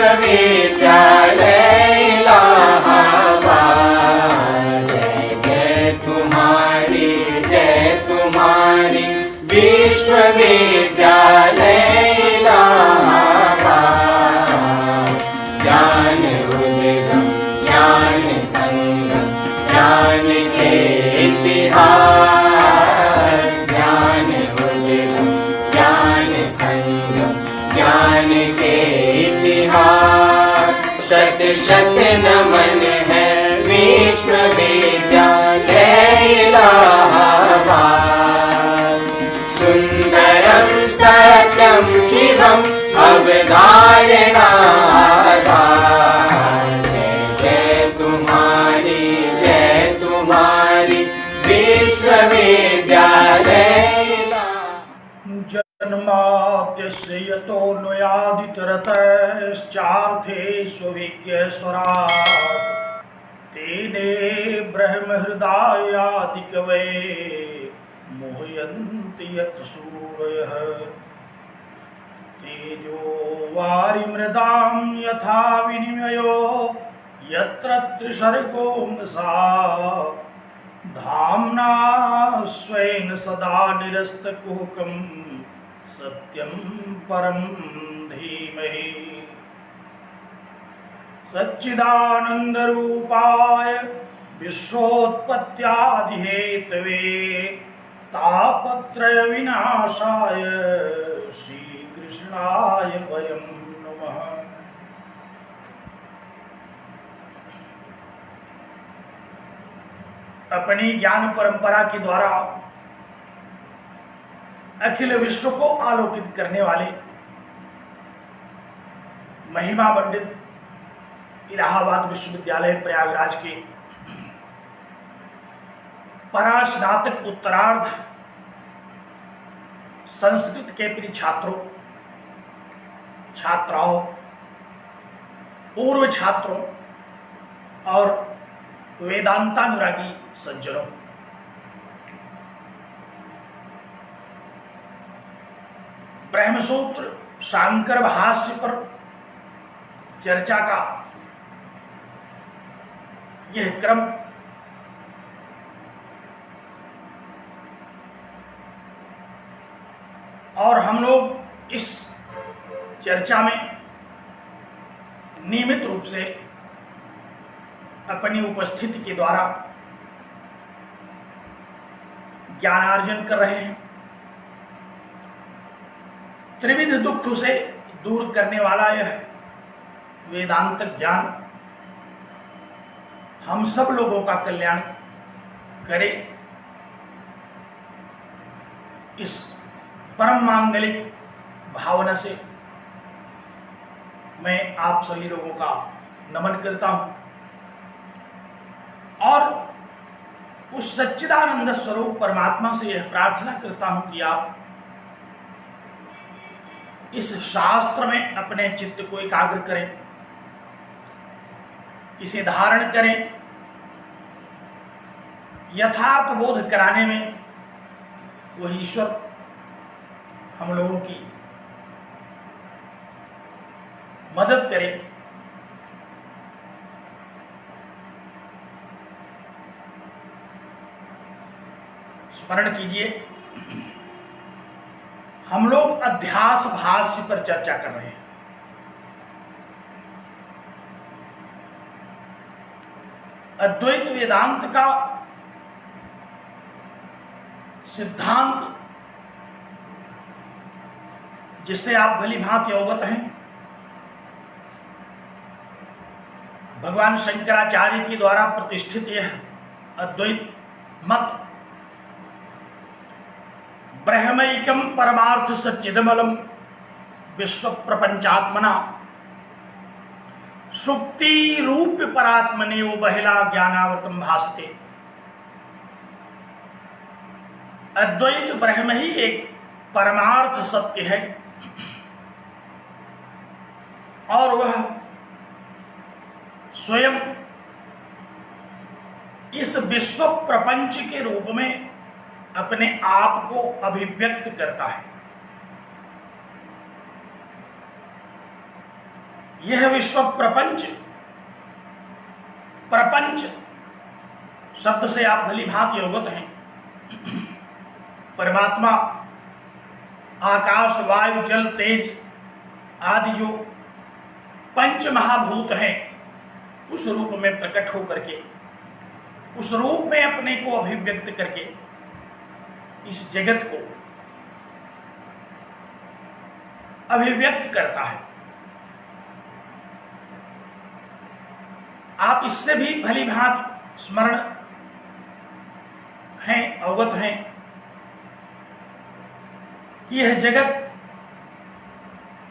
विश्वविद्यालय इलाहाबाद। जय तुम्हारी विश्वविद्यालय इलाहाबाद। ज्ञान उद्गम ज्ञान संगम ज्ञान के इतिहास। ज्ञान उद्गम ज्ञान संगम ज्ञान के इतिहास। शत शत नमन है विश्वविद्यालय इलाहाबाद। सुंदरम सत्यम शिवम अवधारणाधार। जय तुम्हारी विश्वविद्यालय। जन्माद्यस्य यतोऽन्वयादितरतश्चार्थेष्वभिज्ञस्वराट् तेने ब्रह्महृदायादिकवये मोहयन्ति यत् सूरयः। तेजो वारिमृदां यथा विनिमयो यत्र त्रिसर्गो मृषा। धाम्ना स्वेन सदा निरस्तकुहकं सत्यं परं धीमहि। सच्चिदानन्दरूपाय विश्वोत्पत्त्यादिहेतवे तापत्रय विनाशाय श्रीकृष्णाय वयं नमः। अपनी ज्ञान परंपरा के द्वारा अखिल विश्व को आलोकित करने वाले महिमा मंडित इलाहाबाद विश्वविद्यालय प्रयागराज के परास्नातक उत्तरार्ध संस्कृत के प्रिय छात्रों छात्राओं पूर्व छात्रों और वेदांतानुरागी सज्जनों, ब्रह्मसूत्र शांकर भाष्य पर चर्चा का यह क्रम और हम लोग इस चर्चा में नियमित रूप से अपनी उपस्थिति के द्वारा ज्ञानार्जन कर रहे हैं। त्रिविध दुख से दूर करने वाला यह वेदांत ज्ञान हम सब लोगों का कल्याण करे। इस परम मांगलिक भावना से मैं आप सभी लोगों का नमन करता हूं और उस सच्चिदानंद स्वरूप परमात्मा से यह प्रार्थना करता हूं कि आप इस शास्त्र में अपने चित्त को एकाग्र करें, इसे धारण करें, यथार्थ बोध कराने में वह ईश्वर हम लोगों की मदद करे। स्मरण कीजिए, हम लोग अध्यास भाष्य पर चर्चा कर रहे हैं। अद्वैत वेदांत का सिद्धांत जिससे आप भली भांति अवगत हैं, भगवान शंकराचार्य के द्वारा प्रतिष्ठित यह अद्वैत मत ब्रह्मैकम परमार्थ सच्चिदमलम विश्व प्रपंचात्मना सुक्ति रूप परात्मने वो बहिला ज्ञानावृतम भासते। अद्वैत ब्रह्म ही एक परमार्थ सत्य है और वह स्वयं इस विश्व प्रपंच के रूप में अपने आप को अभिव्यक्त करता है। यह विश्व प्रपंच, प्रपंच शब्द से आप भली भांति अवगत हैं। परमात्मा आकाश, वायु, जल, तेज आदि जो पंच महाभूत हैं, उस रूप में प्रकट होकर के, उस रूप में अपने को अभिव्यक्त करके इस जगत को अभिव्यक्त करता है। आप इससे भी भली भांति स्मरण हैं, अवगत हैं कि यह जगत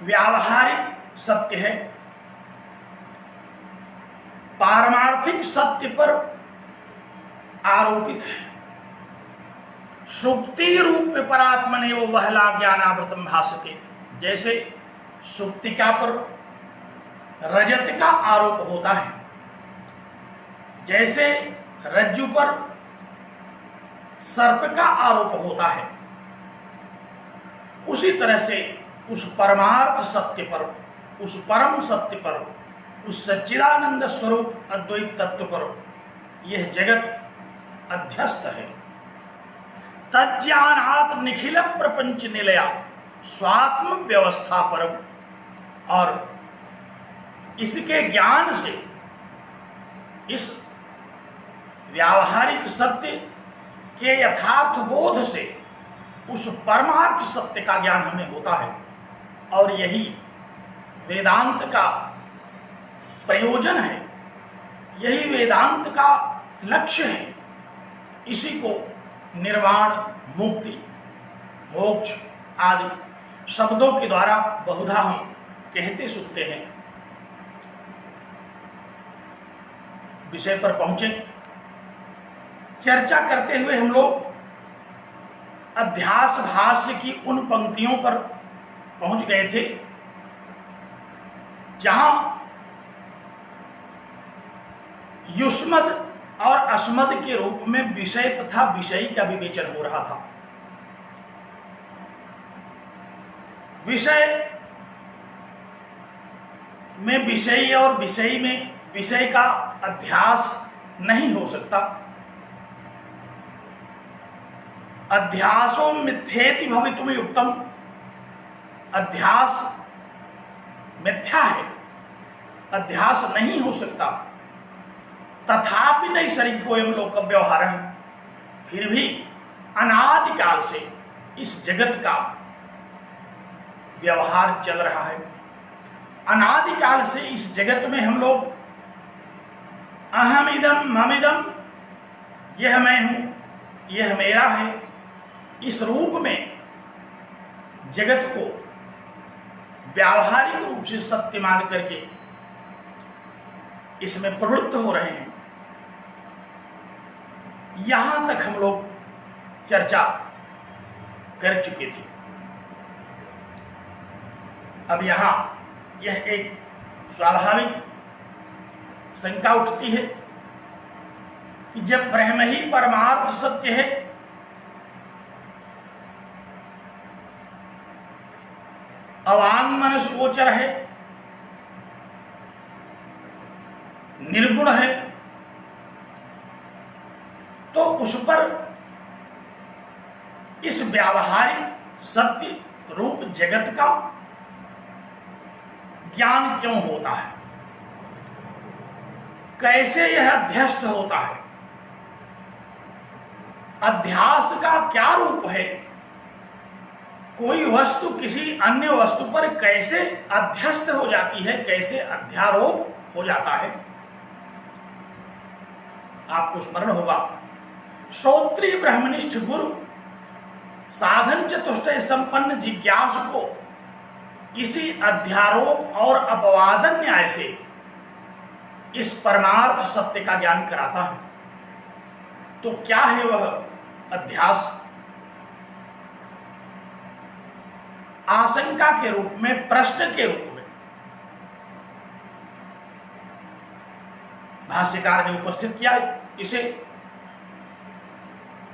व्यावहारिक सत्य है, पारमार्थिक सत्य पर आरोपित है। सुप्ति रूप परात्मने वो वहला ज्ञानावृतम भासते, जैसे सुप्तिका पर रजत का आरोप होता है, जैसे रज्जु पर सर्प का आरोप होता है, उसी तरह से उस परमार्थ सत्य पर, उस परम सत्य पर, उस सच्चिदानंद स्वरूप अद्वैत तत्व पर यह जगत अध्यस्त है। तज्ज्ञानात् निखिल प्रपंच निलया स्वात्म व्यवस्था परम, और इसके ज्ञान से, इस व्यावहारिक सत्य के यथार्थ बोध से उस परमार्थ सत्य का ज्ञान हमें होता है, और यही वेदांत का प्रयोजन है, यही वेदांत का लक्ष्य है। इसी को निर्वाण, मुक्ति, मोक्ष आदि शब्दों के द्वारा बहुधा हम कहते सुनते हैं। विषय पर पहुंचे। चर्चा करते हुए हम लोग अध्यास भाष्य की उन पंक्तियों पर पहुंच गए थे जहां युष्मद और अस्मद के रूप में विषय तथा विषयी का विवेचन हो रहा था। विषय में विषयी और विषयी में विषय का अध्यास नहीं हो सकता। अध्यासो मिथ्येति भवितुम युक्तम, अध्यास मिथ्या है, अध्यास नहीं हो सकता। तथापि नैसर्गिको एवं लोक व्यवहार है, फिर भी अनादिकाल से इस जगत का व्यवहार चल रहा है। अनादिकाल से इस जगत में हम लोग अहम इदम ममिदम, यह मैं हूं, यह मेरा है, इस रूप में जगत को व्यावहारिक रूप से सत्य मान करके इसमें प्रवृत्त हो रहे हैं। यहां तक हम लोग चर्चा कर चुके थे। अब यहां यह एक स्वाभाविक शंका उठती है कि जब ब्रह्म ही परमार्थ सत्य है, अवांग मनस गोचर है, निर्गुण है, तो उस पर इस व्यावहारिक सत्य रूप जगत का ज्ञान क्यों होता है? कैसे यह अध्यस्त होता है? अध्यास का क्या रूप है? कोई वस्तु किसी अन्य वस्तु पर कैसे अध्यस्त हो जाती है, कैसे अध्यारोप हो जाता है? आपको स्मरण होगा, श्रोत्रिय ब्रह्मनिष्ठ गुरु साधन चतुष्टय संपन्न जिज्ञासु को इसी अध्यारोप और अपवादन न्याय से इस परमार्थ सत्य का ज्ञान कराता है। तो क्या है वह अध्यास? आशंका के रूप में, प्रश्न के रूप में भाष्यकार ने उपस्थित किया। इसे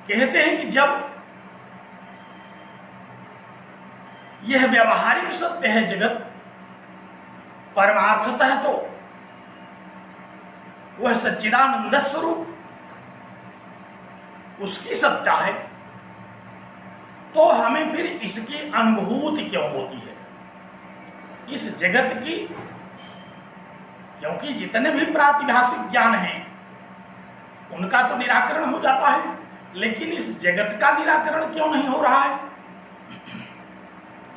कहते हैं कि जब यह व्यावहारिक सत्य है जगत, परमार्थतः तो वह सच्चिदानंद स्वरूप उसकी सत्ता है, तो हमें फिर इसकी अनुभूति क्यों होती है इस जगत की? क्योंकि जितने भी प्रातिभाषिक ज्ञान हैं उनका तो निराकरण हो जाता है, लेकिन इस जगत का निराकरण क्यों नहीं हो रहा है?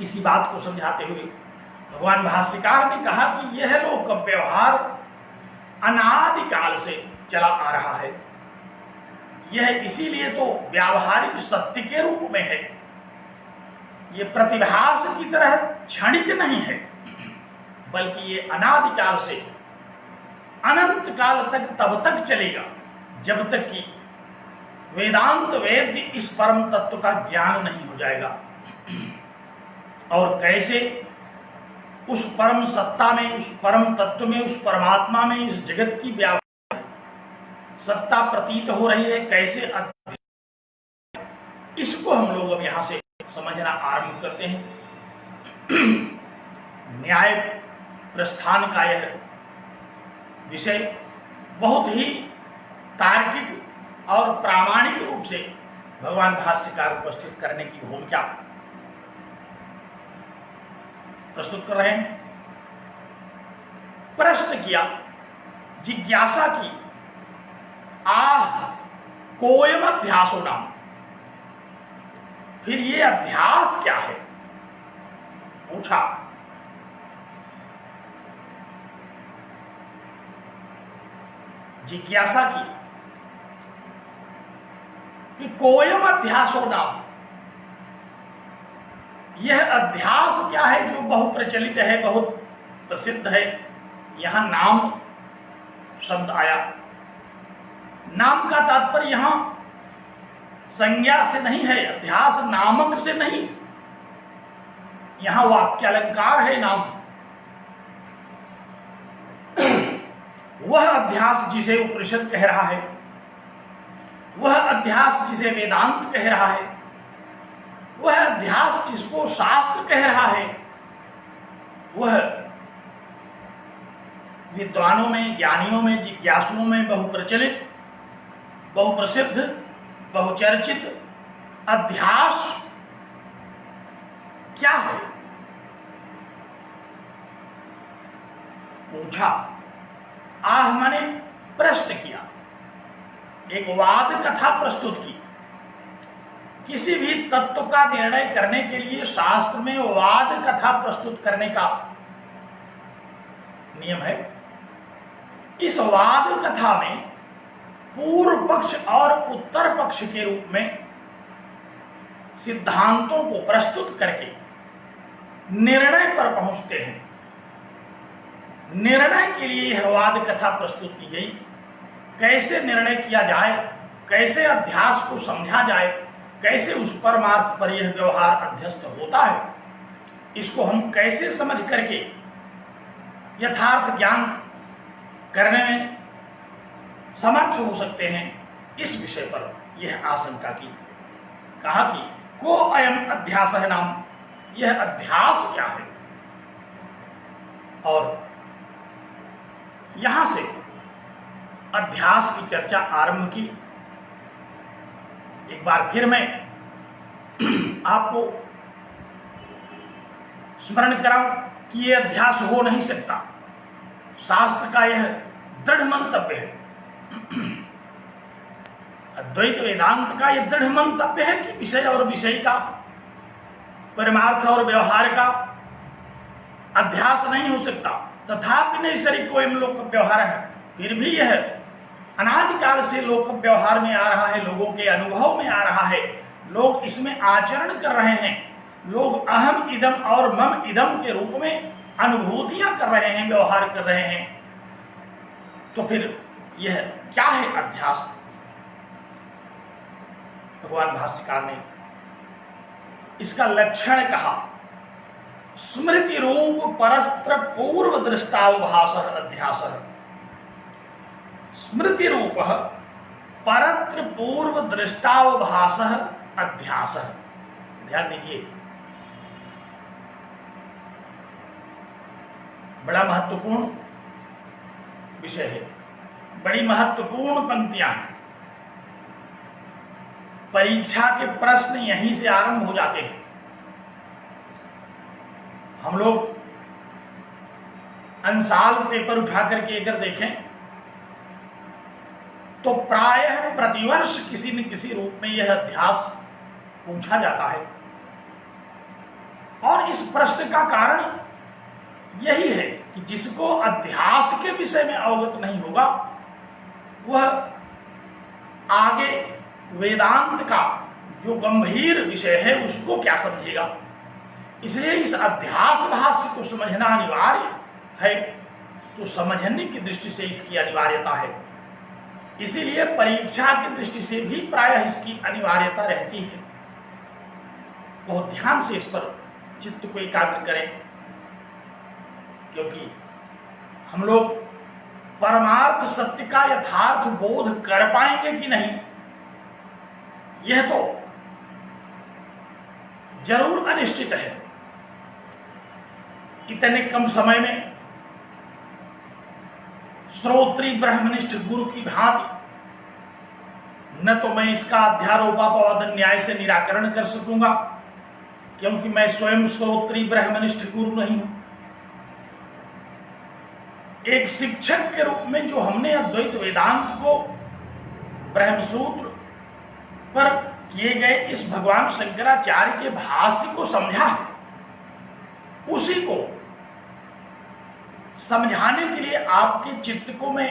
इसी बात को समझाते हुए भगवान भाष्यकार ने कहा कि यह लोक व्यवहार अनादिकाल से चला आ रहा है। यह इसीलिए तो व्यावहारिक सत्य के रूप में है, ये प्रतिभास की तरह क्षणिक नहीं है, बल्कि ये अनादिकाल से अनंत काल तक तब तक चलेगा जब तक कि वेदांत वेद्य इस परम तत्व का ज्ञान नहीं हो जाएगा। और कैसे उस परम सत्ता में, उस परम तत्व में, उस परमात्मा में इस जगत की व्यावहारिक सत्ता प्रतीत हो रही है, कैसे इसको हम लोग अब यहां से समझना आरंभ करते हैं। न्याय प्रस्थान का यह विषय बहुत ही तार्किक और प्रामाणिक रूप से भगवान भाष्यकार उपस्थित करने की भूमिका प्रस्तुत कर रहे हैं। प्रश्न किया, जिज्ञासा की, आह कोयम अध्यासो नाम, फिर ये अध्यास क्या है? पूछा। जिज्ञासा की कि कोयम अध्यासो नाम, यह अध्यास क्या है जो बहुप्रचलित है, बहुत प्रसिद्ध है? यहां नाम शब्द आया। नाम का तात्पर्य यहां संज्ञा से नहीं है, अध्यास नामक से नहीं, यहां वाक्यालंकार है नाम। वह अध्यास जिसे उपनिषद कह रहा है, वह अध्यास जिसे वेदांत कह रहा है, वह अध्यास जिसको शास्त्र कह रहा है, वह विद्वानों में, ज्ञानियों में, जिज्ञासुओं में बहुप्रचलित, बहुप्रसिद्ध, बहुचर्चित अध्यास क्या है? पूछा। आह माने प्रश्न किया, एक वाद कथा प्रस्तुत की। किसी भी तत्व का निर्णय करने के लिए शास्त्र में वाद कथा प्रस्तुत करने का नियम है। इस वाद कथा में पूर्व पक्ष और उत्तर पक्ष के रूप में सिद्धांतों को प्रस्तुत करके निर्णय पर पहुंचते हैं। निर्णय के लिए यह वाद कथा प्रस्तुत की गई। कैसे निर्णय किया जाए, कैसे अध्यास को समझा जाए, कैसे उस परमार्थ पर यह व्यवहार अध्यस्त होता है, इसको हम कैसे समझ करके यथार्थ ज्ञान करने में समर्थ हो सकते हैं, इस विषय पर यह आशंका की। कहा कि को अयम अध्यास है नाम, यह अध्यास क्या है? और यहां से अध्यास की चर्चा आरंभ की। एक बार फिर मैं आपको स्मरण कराऊं कि यह अध्यास हो नहीं सकता। शास्त्र का यह दृढ़ मंतव्य है, अद्वैत वेदांत का यह दृढ़ मंतव्य है कि विषय और विषय का, परमार्थ और व्यवहार का अध्यास नहीं हो सकता। तथापि नैसर्गिक कोई लोक व्यवहार है, फिर भी यह अनादिकाल से लोक व्यवहार में आ रहा है, लोगों के अनुभव में आ रहा है, लोग इसमें आचरण कर रहे हैं, लोग अहम इदम और मम इदम के रूप में अनुभूतियां कर रहे हैं, व्यवहार कर रहे हैं। तो फिर यह क्या है अध्यास? भगवान भाष्यकार ने इसका लक्षण कहा, स्मृति रूप परस्त्र पूर्व दृष्टावभास अध्यास। स्मृति रूप परत्र पूर्व दृष्टावभास अध्यास। ध्यान दीजिए, बड़ा महत्वपूर्ण विषय है, बड़ी महत्वपूर्ण पंक्तियां हैं। परीक्षा के प्रश्न यहीं से आरंभ हो जाते हैं। हम लोग अंसाल पेपर उठा करके अगर देखें तो प्रायः प्रतिवर्ष किसी न किसी रूप में यह अध्यास पूछा जाता है। और इस प्रश्न का कारण यही है कि जिसको अध्यास के विषय में अवगत नहीं होगा वह आगे वेदांत का जो गंभीर विषय है उसको क्या समझेगा। इसलिए इस अध्यास भाष्य को समझना अनिवार्य है, तो समझने की दृष्टि से इसकी अनिवार्यता है। इसीलिए परीक्षा की दृष्टि से भी प्रायः इसकी अनिवार्यता रहती है। बहुत ध्यान से इस पर चित्त को एकाग्र करें, क्योंकि हम लोग परमार्थ सत्य का यथार्थ बोध कर पाएंगे कि नहीं, यह तो जरूर अनिश्चित है। इतने कम समय में श्रोत्री ब्रह्मनिष्ठ गुरु की भांति न तो मैं इसका अध्यारोपापवाद न्याय से निराकरण कर सकूंगा, क्योंकि मैं स्वयं श्रोत्री ब्रह्मनिष्ठ गुरु नहीं हूं। एक शिक्षक के रूप में जो हमने अद्वैत वेदांत को ब्रह्मसूत्र पर किए गए इस भगवान शंकराचार्य के भाष्य को समझा है, उसी को समझाने के लिए आपके चित्त को मैं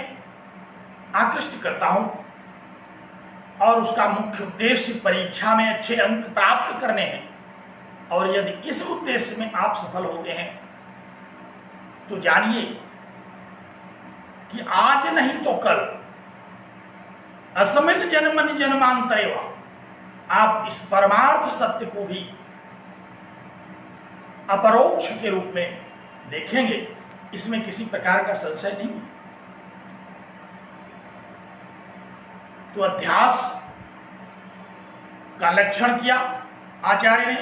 आकृष्ट करता हूं। और उसका मुख्य उद्देश्य परीक्षा में अच्छे अंक प्राप्त करने हैं। और यदि इस उद्देश्य में आप सफल होते हैं तो जानिए कि आज नहीं तो कल असमिन जन्मनि जन्मांतरेवा आप इस परमार्थ सत्य को भी अपरोक्ष के रूप में देखेंगे। इसमें किसी प्रकार का संशय नहीं। तो अध्यास का लक्षण किया आचार्य ने,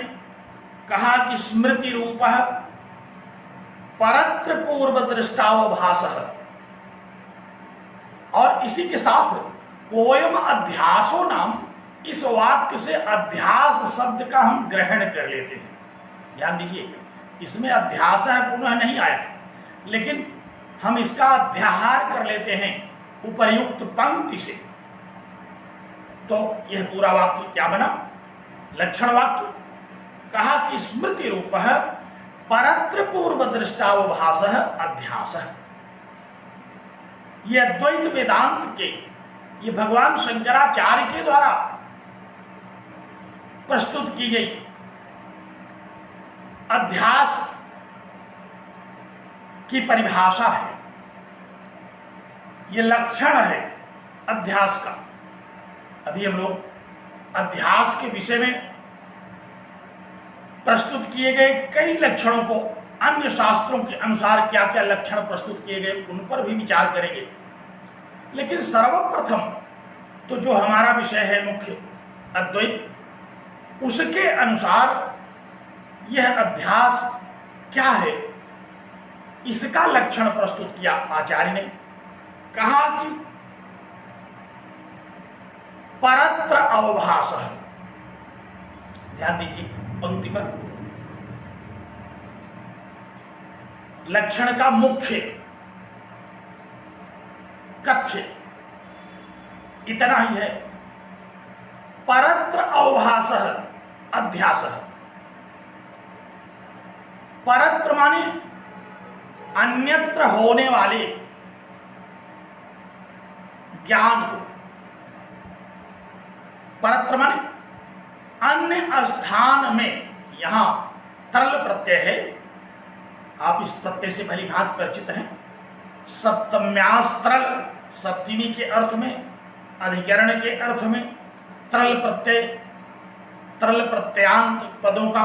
कहा कि स्मृति रूप परत्र पूर्व दृष्टावभास। और इसी के साथ कोयम अध्यासो नाम, इस वाक्य से अध्यास शब्द का हम ग्रहण कर लेते हैं। ध्यान दीजिए, इसमें अध्यास है पुनः नहीं आया, लेकिन हम इसका अध्याहार कर लेते हैं उपर्युक्त पंक्ति से। तो यह पूरा वाक्य क्या बना? लक्षण वाक्य। कहा कि स्मृति रूप परत्र पूर्व दृष्टावभास अध्यास। ये अद्वैत वेदांत के, ये भगवान शंकराचार्य के द्वारा प्रस्तुत की गई अध्यास की परिभाषा है। ये लक्षण है अध्यास का। अभी हम लोग अध्यास के विषय में प्रस्तुत किए गए कई लक्षणों को, अन्य शास्त्रों के अनुसार क्या क्या लक्षण प्रस्तुत किए गए उन पर भी विचार करेंगे। लेकिन सर्वप्रथम तो जो हमारा विषय है मुख्य अद्वैत, उसके अनुसार यह अध्यास क्या है, इसका लक्षण प्रस्तुत किया आचार्य ने। कहा कि परत्र अवभास। ध्यान दीजिए पंक्ति पर, लक्षण का मुख्य कथ्य इतना ही है, परत्र अवभास अध्यास। परत्र माने अन्यत्र होने वाले ज्ञान को, परत्र माने अन्य स्थान में। यहां तरल प्रत्यय है, आप इस प्रत्यय से भली भांति परिचित हैं। सप्तम्यास तरल, सप्तमी के अर्थ में, अधिकरण के अर्थ में तरल प्रत्यय, तरल प्रत्यांत पदों का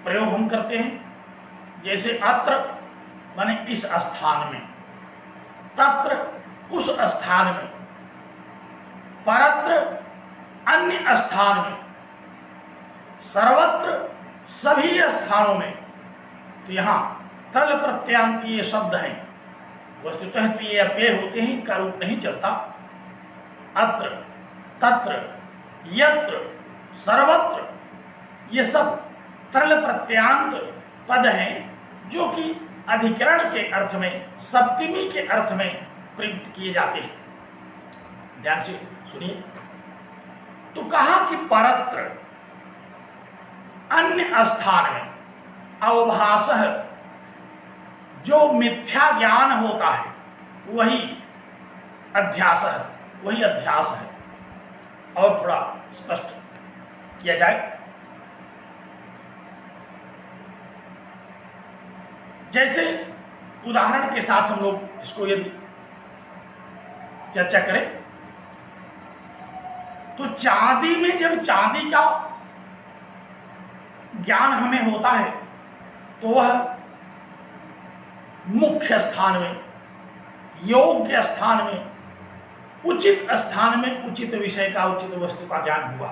प्रयोग हम करते हैं। जैसे अत्र माने इस स्थान में, तत्र उस स्थान में, परत्र अन्य स्थान में, सर्वत्र सभी स्थानों में। तो यहां तरल प्रत्यांत ये शब्द हैं, वस्तुतः तो ये अव्यय होते हैं, इनका रूप नहीं चलता। अत्र, तत्र, यत्र, सर्वत्र ये सब तरल प्रत्यांत पद हैं जो कि अधिकरण के अर्थ में, सप्तमी के अर्थ में प्रयुक्त किए जाते हैं। ध्यान से सुनिए। तो कहा कि परत्र, अन्य स्थान में, अवभासः, जो मिथ्या ज्ञान होता है वही अध्यास है, वही अध्यास है। और थोड़ा स्पष्ट किया जाए, जैसे उदाहरण के साथ हम लोग इसको यदि चर्चा करें तो चांदी में जब चांदी का ज्ञान हमें होता है तो वह मुख्य स्थान में, योग्य स्थान में, उचित स्थान में उचित विषय का, उचित वस्तु का ज्ञान हुआ।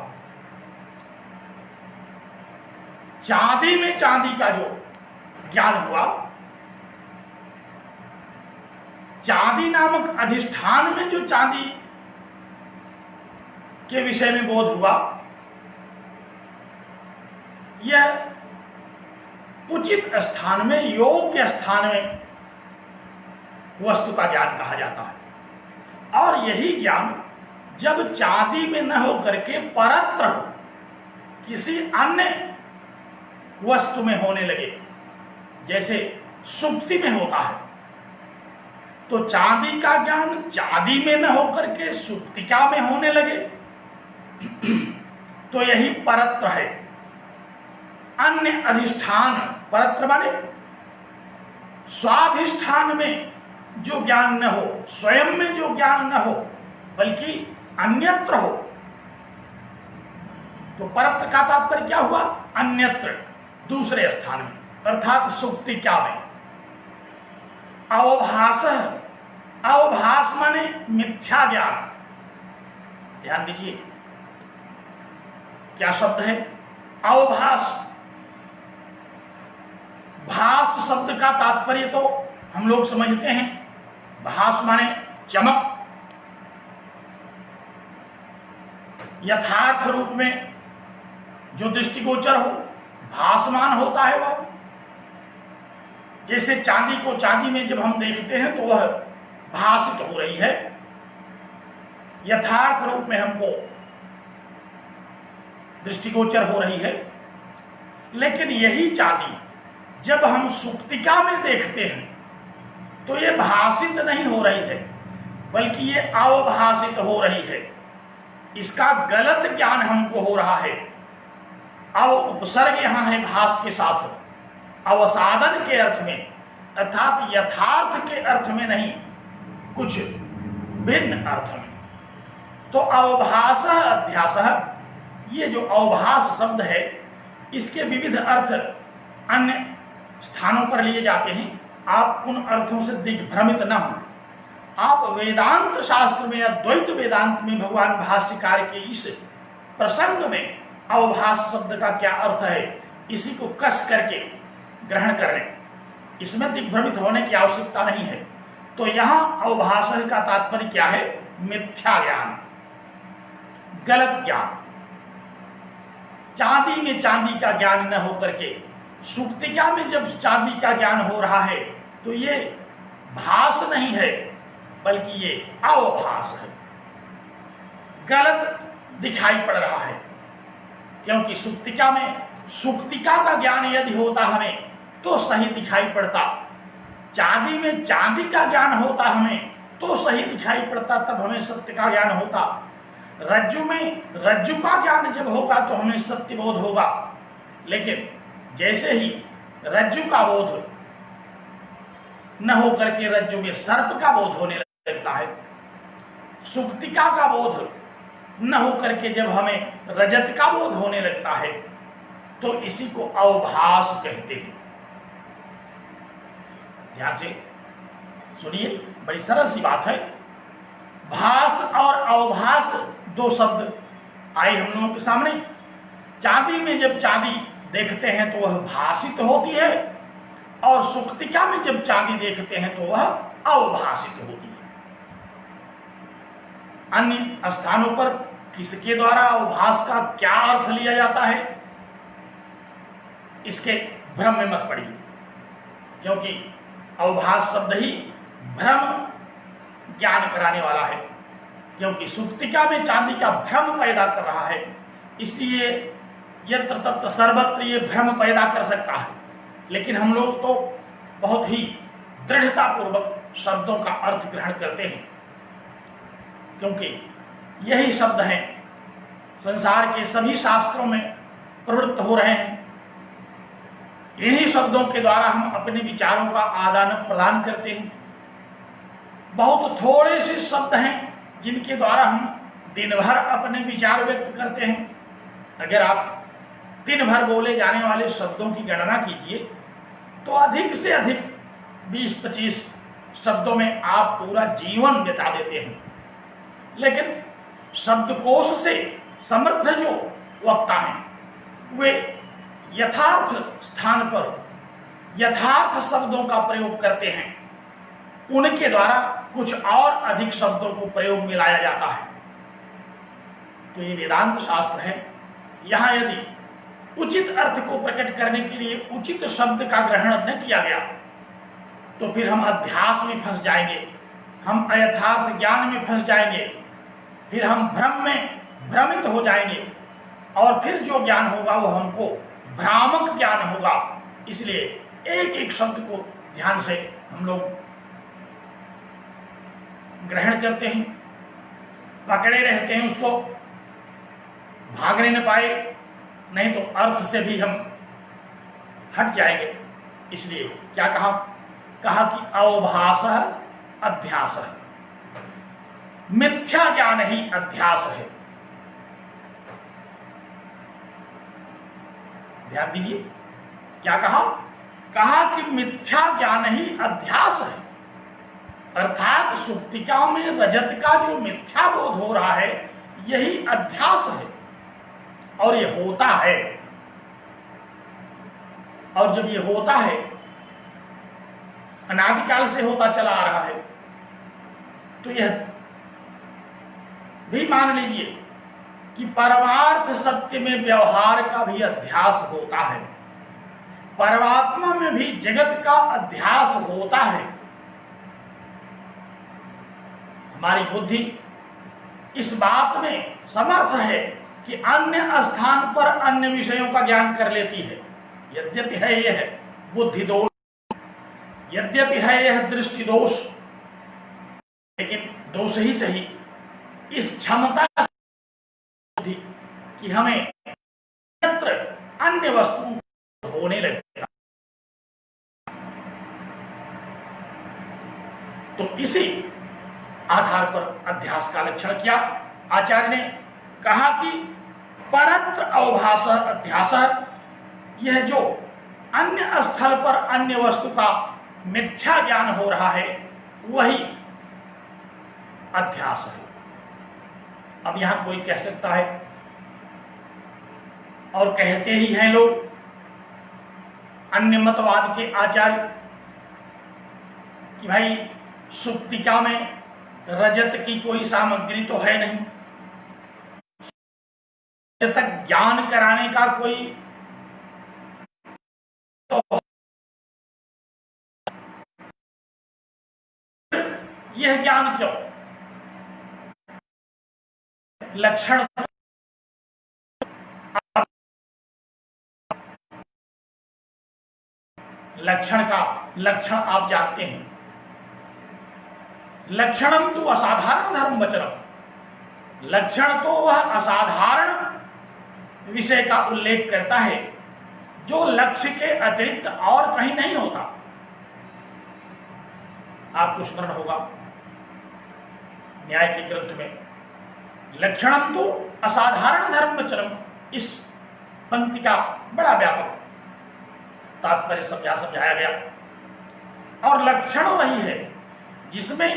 चांदी में चांदी का जो ज्ञान हुआ, चांदी नामक अधिष्ठान में जो चांदी के विषय में बोध हुआ, यह उचित स्थान में, योग्य स्थान में वस्तु का ज्ञान कहा जाता है। और यही ज्ञान जब चांदी में न हो करके परत्र हो, किसी अन्य वस्तु में होने लगे, जैसे सुक्ति में होता है, तो चांदी का ज्ञान चांदी में न होकर के सुक्तिका में होने लगे, तो यही परत्र है। अन्य अधिष्ठान, परत्र माने स्वाधिष्ठान में जो ज्ञान न हो, स्वयं में जो ज्ञान न हो, बल्कि अन्यत्र हो, तो परत्र का तात्पर्य क्या हुआ? अन्यत्र, दूसरे स्थान में, अर्थात सुक्तिका में। अवभास, अवभास माने मिथ्या ज्ञान। ध्यान दीजिए क्या शब्द है? अवभास। भास शब्द का तात्पर्य तो हम लोग समझते हैं, भास माने चमक, यथार्थ रूप में जो दृष्टिगोचर हो, भासमान होता है वह। जैसे चांदी को चांदी में जब हम देखते हैं तो वह भासित हो रही है, यथार्थ रूप में हमको दृष्टिगोचर हो रही है। लेकिन यही चांदी जब हम सुक्तिका में देखते हैं तो ये भासित नहीं हो रही है, बल्कि ये अवभासित हो रही है। इसका गलत ज्ञान हमको हो रहा है। अव उपसर्ग यहां है भास के साथ, अवसादन के अर्थ में, अर्थात यथार्थ के अर्थ में नहीं, कुछ भिन्न अर्थ में। तो अवभास अध्यास, ये जो अवभास शब्द है, इसके विविध अर्थ अन्य स्थानों पर लिए जाते हैं। आप उन अर्थों से दिग्भ्रमित न हो। आप वेदांत शास्त्र में, अद्वैत वेदांत में भगवान भाष्यकार के इस प्रसंग में अवभास शब्द का क्या अर्थ है, इसी को कस करके ग्रहण कर लें। इसमें दिग्भ्रमित होने की आवश्यकता नहीं है। तो यहां अवभास का तात्पर्य क्या है? मिथ्या ज्ञान, गलत ज्ञान। चांदी में चांदी का ज्ञान न होकर के सुक्तिका में जब चांदी का ज्ञान हो रहा है तो ये भास नहीं है, बल्कि ये अवभास है, गलत दिखाई पड़ रहा है। क्योंकि सुक्तिका में सुक्तिका का ज्ञान यदि होता हमें तो सही दिखाई पड़ता, चांदी में चांदी का ज्ञान होता हमें तो सही दिखाई पड़ता, तब हमें सत्य का ज्ञान होता। रज्जु में रज्जु का ज्ञान जब होगा तो हमें सत्य बोध होगा। लेकिन जैसे ही रज्जु का बोध न होकर के रज्जु में सर्प का बोध होने लगता है, सुक्तिका का बोध न होकर के जब हमें रजत का बोध होने लगता है, तो इसी को अवभास कहते हैं। ध्यान से सुनिए, बड़ी सरल सी बात है। भास और अवभास दो शब्द आए हम लोगों के सामने। चांदी में जब चांदी देखते हैं तो वह भासित होती है, और सुक्तिका में जब चांदी देखते हैं तो वह अवभाषित होती है। अन्य स्थानों पर किसके द्वारा अवभास का क्या अर्थ लिया जाता है, इसके भ्रम में मत पड़िए, क्योंकि अवभास शब्द ही भ्रम ज्ञान कराने वाला है। क्योंकि सुक्तिका में चांदी का भ्रम पैदा कर रहा है, इसलिए यत्र तत्र सर्वत्र ये भ्रम पैदा कर सकता है। लेकिन हम लोग तो बहुत ही दृढ़तापूर्वक शब्दों का अर्थ ग्रहण करते हैं, क्योंकि यही शब्द हैं संसार के सभी शास्त्रों में प्रवृत्त हो रहे हैं। इन्हीं शब्दों के द्वारा हम अपने विचारों का आदान प्रदान करते हैं। बहुत थोड़े से शब्द हैं जिनके द्वारा हम दिन भर अपने विचार व्यक्त करते हैं। अगर आप दिन भर बोले जाने वाले शब्दों की गणना कीजिए तो अधिक से अधिक 20-25 शब्दों में आप पूरा जीवन बिता देते हैं। लेकिन शब्दकोश से समृद्ध जो वक्ता हैं वे यथार्थ स्थान पर यथार्थ शब्दों का प्रयोग करते हैं। उनके द्वारा कुछ और अधिक शब्दों को प्रयोग में लाया जाता है। तो ये वेदांत शास्त्र है। यहां यदि उचित अर्थ को प्रकट करने के लिए उचित शब्द का ग्रहण न किया गया तो फिर हम अध्यास में फंस जाएंगे, हम अयथार्थ ज्ञान में फंस जाएंगे, फिर हम भ्रम में भ्रमित हो जाएंगे और फिर जो ज्ञान होगा वो हमको भ्रामक ज्ञान होगा। इसलिए एक एक शब्द को ध्यान से हम लोग ग्रहण करते हैं, पकड़े रहते हैं, उसको भागने न पाए, नहीं तो अर्थ से भी हम हट जाएंगे। इसलिए क्या कहा कि अवभास अध्यास है, मिथ्या ज्ञान ही अध्यास है। ध्यान दीजिए, क्या कहा कि मिथ्या ज्ञान ही अध्यास है, अर्थात सुक्तिका में रजत का जो मिथ्या बोध हो रहा है यही अध्यास है। और ये होता है, और जब ये होता है अनादिकाल से होता चला आ रहा है तो यह भी मान लीजिए कि परमार्थ सत्य में व्यवहार का भी अध्यास होता है, परमात्मा में भी जगत का अध्यास होता है। हमारी बुद्धि इस बात में समर्थ है कि अन्य स्थान पर अन्य विषयों का ज्ञान कर लेती है। यद्यपि है यह बुद्धि दोष, यद्यपि है यह दृष्टि दोष, लेकिन दोष ही सही इस क्षमता बुद्धि कि हमें अन्य वस्तु होने लगेगा। तो इसी आधार पर अध्यास का लक्षण किया। आचार्य ने कहा कि परत्र अवभास अध्यास, यह जो अन्य स्थल पर अन्य वस्तु का मिथ्या ज्ञान हो रहा है वही अध्यास है। अब यहां कोई कह सकता है, और कहते ही हैं लोग अन्य मतवाद के आचार्य, कि भाई सुक्तिका में रजत की कोई सामग्री तो है नहीं, तक ज्ञान कराने का कोई तो यह ज्ञान क्यों? लक्षण का लक्षण आप जानते हैं। लक्षणम तो असाधारण धर्म वचनम, लक्षण तो वह असाधारण विषय का उल्लेख करता है जो लक्ष्य के अतिरिक्त और कहीं नहीं होता। आपको स्मरण होगा न्याय के ग्रंथ में लक्षणम तो असाधारण धर्म वचनम, इस पंक्ति का बड़ा व्यापक तात्पर्य समझाया गया। और लक्षण वही है जिसमें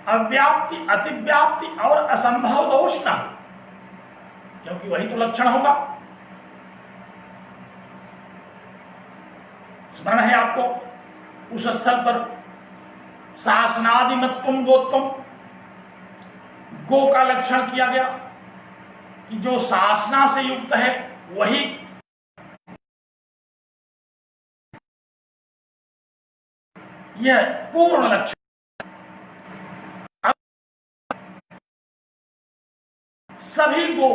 अव्याप्ति, अतिव्याप्ति और असंभव दोष न हो, क्योंकि वही तो लक्षण होगा। स्मरण है आपको उस स्थल पर शासनादिमत्वम गोत्वम, गो का लक्षण किया गया कि जो शासना से युक्त है वही यह पूर्ण लक्षण। सभी गो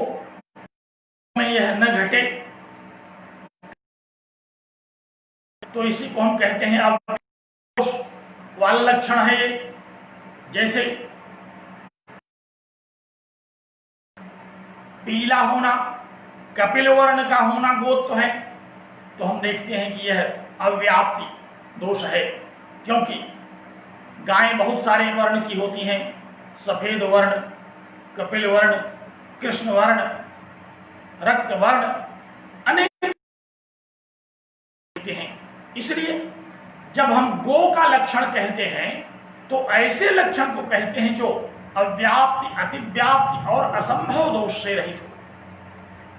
में यह न घटे तो इसी को हम कहते हैं अवदोष वाला लक्षण है ये। जैसे पीला होना, कपिल वर्ण का होना गोत्व है, तो हम देखते हैं कि यह अव्याप्ति दोष है, क्योंकि गायें बहुत सारे वर्ण की होती हैं, सफेद वर्ण, कपिल वर्ण, कृष्ण वर्ण, रक्त वर्ण, अनेक हैं। इसलिए जब हम गो का लक्षण कहते हैं तो ऐसे लक्षण को कहते हैं जो अव्याप्ति, अतिव्याप्ति और असंभव दोष से रहित हो।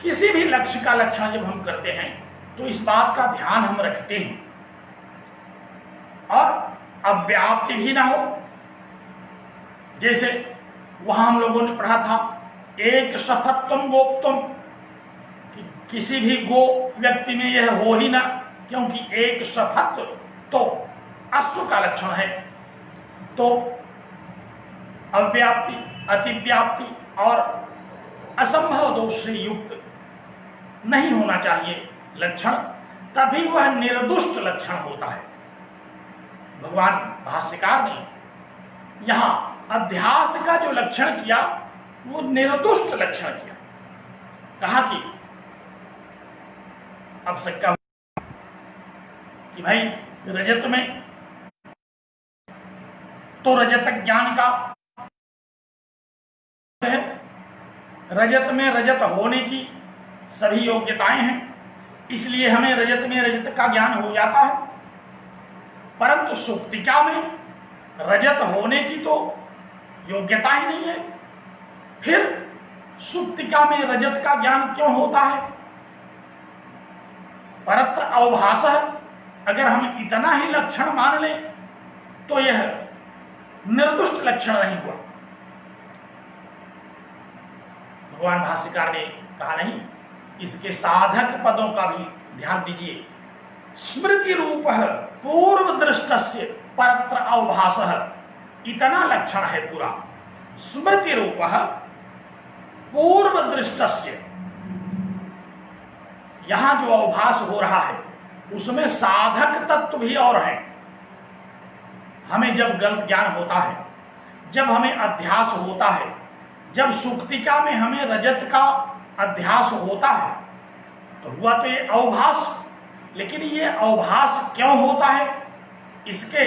किसी भी लक्ष्य का लक्षण जब हम करते हैं तो इस बात का ध्यान हम रखते हैं और अव्याप्ति भी ना हो। जैसे वहां हम लोगों ने पढ़ा था एक सफत्वम गोप्तम, कि किसी भी गो व्यक्ति में यह हो ही ना, क्योंकि एक सफत्व तो अश्व का लक्षण है। तो अव्याप्ति, अतिव्याप्ति और असंभव दोष से युक्त नहीं होना चाहिए लक्षण, तभी वह निर्दुष्ट लक्षण होता है। भगवान भाष्यकार ने यहां अध्यास का जो लक्षण किया वो निर्दुष्ट लक्षण किया। कहा कि अब शंका कि भाई रजत में तो रजत ज्ञान का है, रजत में रजत होने की सभी योग्यताएं हैं, इसलिए हमें रजत में रजत का ज्ञान हो जाता है। परंतु सुक्तिका में रजत होने की तो योग्यता ही नहीं है, फिर सुक्तिका में रजत का ज्ञान क्यों होता है? परत्र अवभासः, अगर हम इतना ही लक्षण मान लें तो यह निर्दुष्ट लक्षण नहीं हुआ। भगवान भाष्यकार ने कहा नहीं, इसके साधक पदों का भी ध्यान दीजिए। स्मृति रूप पूर्व दृष्टस्य परत्र अवभासः, इतना लक्षण है पूरा। स्मृति रूप पूर्व दृष्टस्य, यहां जो अवभास हो रहा है उसमें साधक तत्व भी और है। हमें जब गलत ज्ञान होता है, जब हमें अध्यास होता है, जब सुक्तिका में हमें रजत का अध्यास होता है तो हुआ तो ये अवभास। लेकिन ये अवभास क्यों होता है, इसके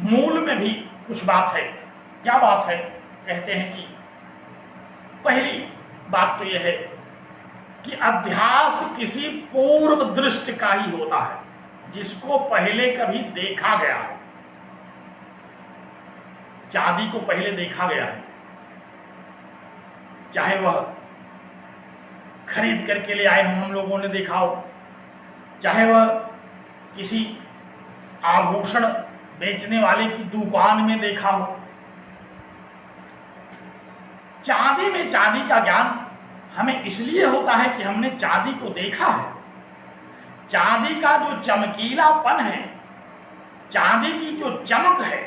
मूल में भी कुछ बात है। क्या बात है? कहते हैं कि पहली बात तो यह है कि अध्यास किसी पूर्व दृष्टि का ही होता है, जिसको पहले कभी देखा गया है। चांदी को पहले देखा गया है, चाहे वह खरीद करके ले आए हम लोगों ने देखा हो, चाहे वह किसी आभूषण बेचने वाले की दुकान में देखा हो। चांदी में चांदी का ज्ञान हमें इसलिए होता है कि हमने चांदी को देखा है। चांदी का जो चमकीलापन है, चांदी की जो चमक है,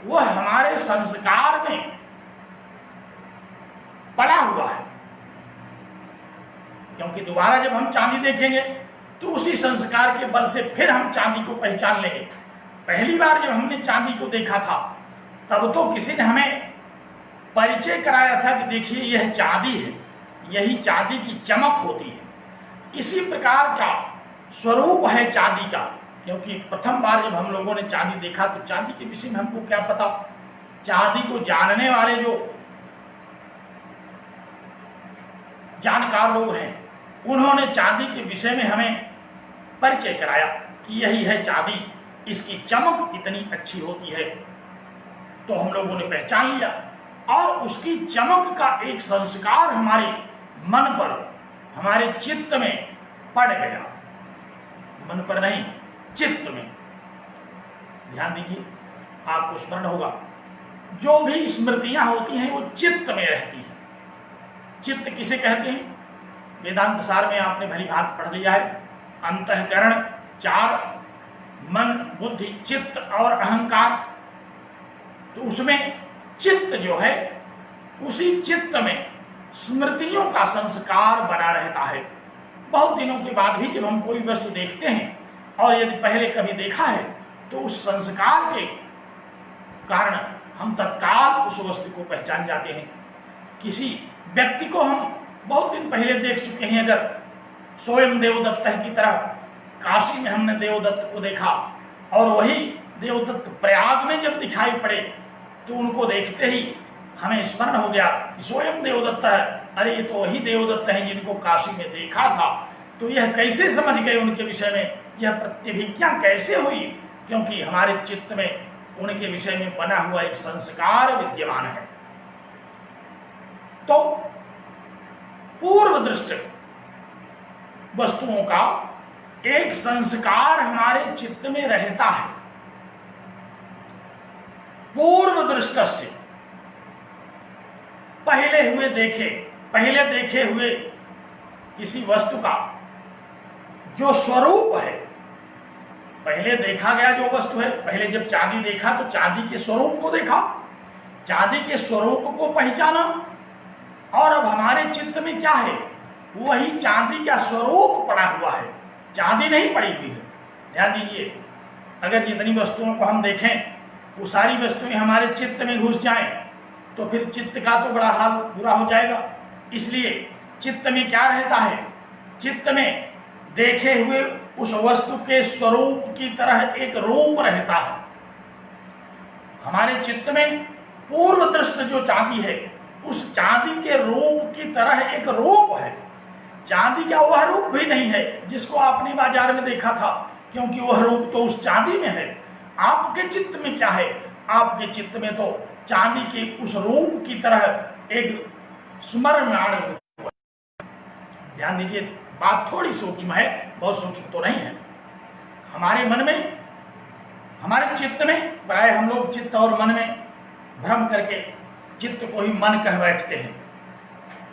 वह हमारे संस्कार में पड़ा हुआ है। क्योंकि दोबारा जब हम चांदी देखेंगे तो उसी संस्कार के बल से फिर हम चांदी को पहचान लेंगे। पहली बार जब हमने चांदी को देखा था तब तो किसी ने हमें परिचय कराया था कि देखिए यह चांदी है, यही चांदी की चमक होती है। इसी प्रकार का स्वरूप है चांदी का। क्योंकि प्रथम बार जब हम लोगों ने चांदी देखा तो चांदी के विषय में हमको क्या पता। चांदी को जानने वाले जो जानकार लोग हैं उन्होंने चांदी के विषय में हमें परिचय कराया कि यही है चांदी, इसकी चमक इतनी अच्छी होती है। तो हम लोगों ने पहचान लिया और उसकी चमक का एक संस्कार हमारे मन पर, हमारे चित्त में पड़ गया। मन पर नहीं, चित्त में। ध्यान दीजिए, आपको स्मरण होगा जो भी स्मृतियां होती हैं वो चित्त में रहती हैं। चित्त किसे कहते हैं? वेदांत सार में आपने भली भांति पढ़ लिया है। अंतःकरण 4, मन, बुद्धि, चित्त और अहंकार। तो उसमें चित्त जो है, उसी चित्त में स्मृतियों का संस्कार बना रहता है। बहुत दिनों के बाद भी जब हम कोई वस्तु देखते हैं और यदि पहले कभी देखा है तो उस संस्कार के कारण हम तत्काल उस वस्तु को पहचान जाते हैं। किसी व्यक्ति को हम बहुत दिन पहले देख चुके हैं, अगर स्वयं देवदत्त की तरह काशी में हमने देवदत्त को देखा और वही देवदत्त प्रयाग में जब दिखाई पड़े तो उनको देखते ही हमें स्मरण हो गया कि स्वयं देवदत्त है। अरे ये तो वही देवदत्त हैं जिनको काशी में देखा था। तो यह कैसे समझ गए उनके विषय में, यह प्रतिभिज्ञा कैसे हुई? क्योंकि हमारे चित्त में उनके विषय में बना हुआ एक संस्कार विद्यमान है। तो पूर्व दृष्ट वस्तुओं का एक संस्कार हमारे चित्त में रहता है। पूर्व दृष्टस्य, पहले देखे हुए किसी वस्तु का जो स्वरूप है, पहले देखा गया जो वस्तु है, पहले जब चांदी देखा तो चांदी के स्वरूप को देखा, चांदी के स्वरूप को पहचाना, और अब हमारे चित्त में क्या है? वही चांदी का स्वरूप पड़ा हुआ है, चांदी नहीं पड़ी हुई है। ध्यान दीजिए, अगर जितनी वस्तुओं को हम देखें वो सारी वस्तुएं हमारे चित्त में घुस जाएं तो फिर चित्त का तो बड़ा हाल बुरा हो जाएगा। इसलिए चित्त में क्या रहता है? चित्त में देखे हुए उस वस्तु के स्वरूप की तरह एक रूप रहता है। हमारे चित्त में पूर्व दृष्ट जो चांदी है, उस चांदी के रूप की तरह एक रूप है। चांदी का वह रूप भी नहीं है जिसको आपने बाजार में देखा था, क्योंकि वह रूप तो उस चांदी में है। आपके चित्त में क्या है? आपके चित्त में तो चांदी के उस रूप की तरह एक स्मरणीय रूप। ध्यान दीजिए, बात थोड़ी सूक्ष्म है, बहुत सूक्ष्म तो नहीं है। हमारे मन में, हमारे चित्त में, प्राय हम लोग चित्त और मन में भ्रम करके चित्त को ही मन कह बैठते हैं।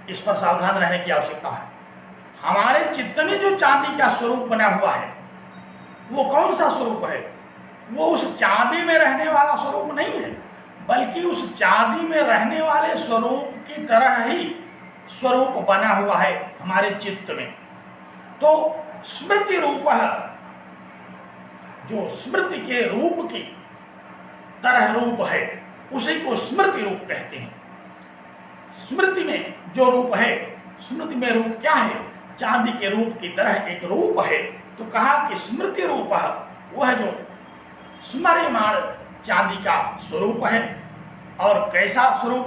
इस पर सावधान रहने की आवश्यकता है। हमारे चित्त में जो चांदी का स्वरूप बना हुआ है वो कौन सा स्वरूप है? वो उस चांदी में रहने वाला स्वरूप नहीं है, बल्कि उस चांदी में रहने वाले स्वरूप की तरह ही स्वरूप बना हुआ है हमारे चित्त में। तो स्मृति रूप है, जो स्मृति के रूप की तरह रूप है, उसी को स्मृति रूप कहते हैं। स्मृति में जो रूप है, स्मृति में रूप क्या है? चांदी के रूप की तरह एक रूप है। तो कहा कि स्मृति रूप है वह जो स्मर्यमाण चांदी का स्वरूप है। और कैसा स्वरूप?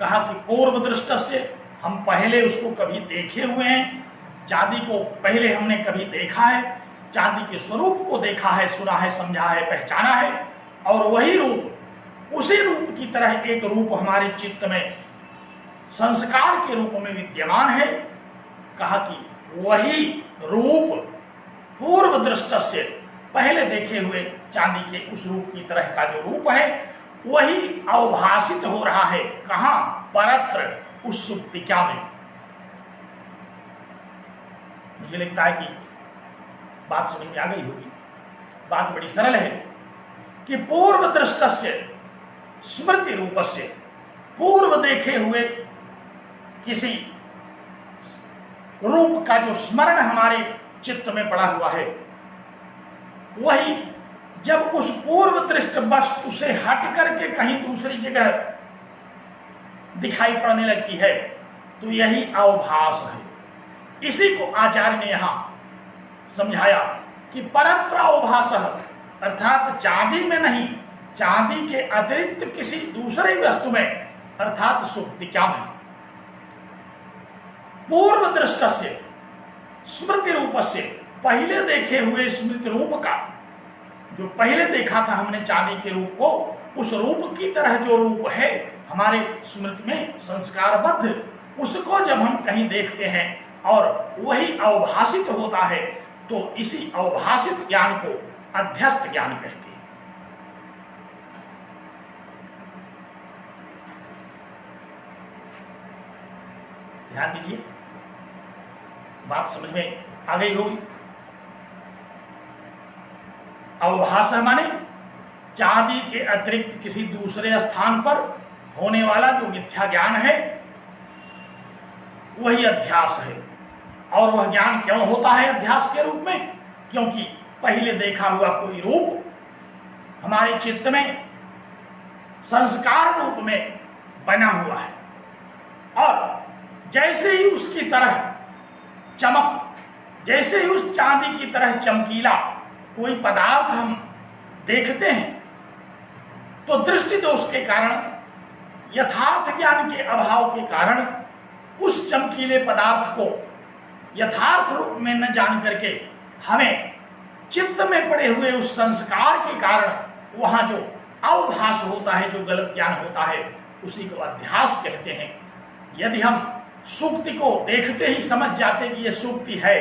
कहा कि पूर्व दृष्टस्य, हम पहले उसको कभी देखे हुए हैं, चांदी को पहले हमने कभी देखा है, चांदी के स्वरूप को देखा है, सुना है, समझा है, पहचाना है, और वही रूप, उसी रूप की तरह एक रूप हमारे चित्त में संस्कार के रूप में विद्यमान है। कहा कि वही रूप पूर्व दृष्टस्य, पहले देखे हुए चांदी के उस रूप की तरह का जो रूप है, वही अवभाषित हो रहा है। कहां? परत्र, उस सुप्तिका में। मुझे लगता है कि बात समझ में आ गई होगी। बात बड़ी सरल है कि पूर्व दृष्टस्य स्मृति रूपस्य, पूर्व देखे हुए किसी रूप का जो स्मरण हमारे चित्त में पड़ा हुआ है, वही जब उस पूर्व दृष्ट वस्तु से हट करके कहीं दूसरी जगह दिखाई पड़ने लगती है तो यही अवभास है। इसी को आचार्य ने यहां समझाया कि परत्र अवभास, अर्थात चांदी में नहीं, चांदी के अतिरिक्त किसी दूसरे वस्तु में, अर्थात सुप्तिका में। पूर्व दृष्टस्य स्मृति रूपस्य, पहले देखे हुए स्मृति रूप का, जो पहले देखा था हमने चांदी के रूप को, उस रूप की तरह जो रूप है हमारे स्मृति में संस्कारबद्ध, उसको जब हम कहीं देखते हैं और वही अवभाषित होता है तो इसी अवभाषित ज्ञान को अध्यस्त ज्ञान कहते हैं। ध्यान दीजिए, बात समझ में आ गई होगी। अवभास माने चांदी के अतिरिक्त किसी दूसरे स्थान पर होने वाला जो मिथ्या ज्ञान है वही अध्यास है। और वह ज्ञान क्यों होता है अध्यास के रूप में? क्योंकि पहले देखा हुआ कोई रूप हमारे चित्त में संस्कार रूप में बना हुआ है, और जैसे ही उसकी तरह चमक, जैसे ही उस चांदी की तरह चमकीला कोई पदार्थ हम देखते हैं, तो दृष्टि दोष के कारण, यथार्थ ज्ञान के अभाव के कारण उस चमकीले पदार्थ को यथार्थ रूप में न जान करके हमें चित्त में पड़े हुए उस संस्कार के कारण वहां जो अवभास होता है, जो गलत ज्ञान होता है, उसी को अध्यास कहते हैं। यदि हम सुक्ति को देखते ही समझ जाते कि यह सुक्ति है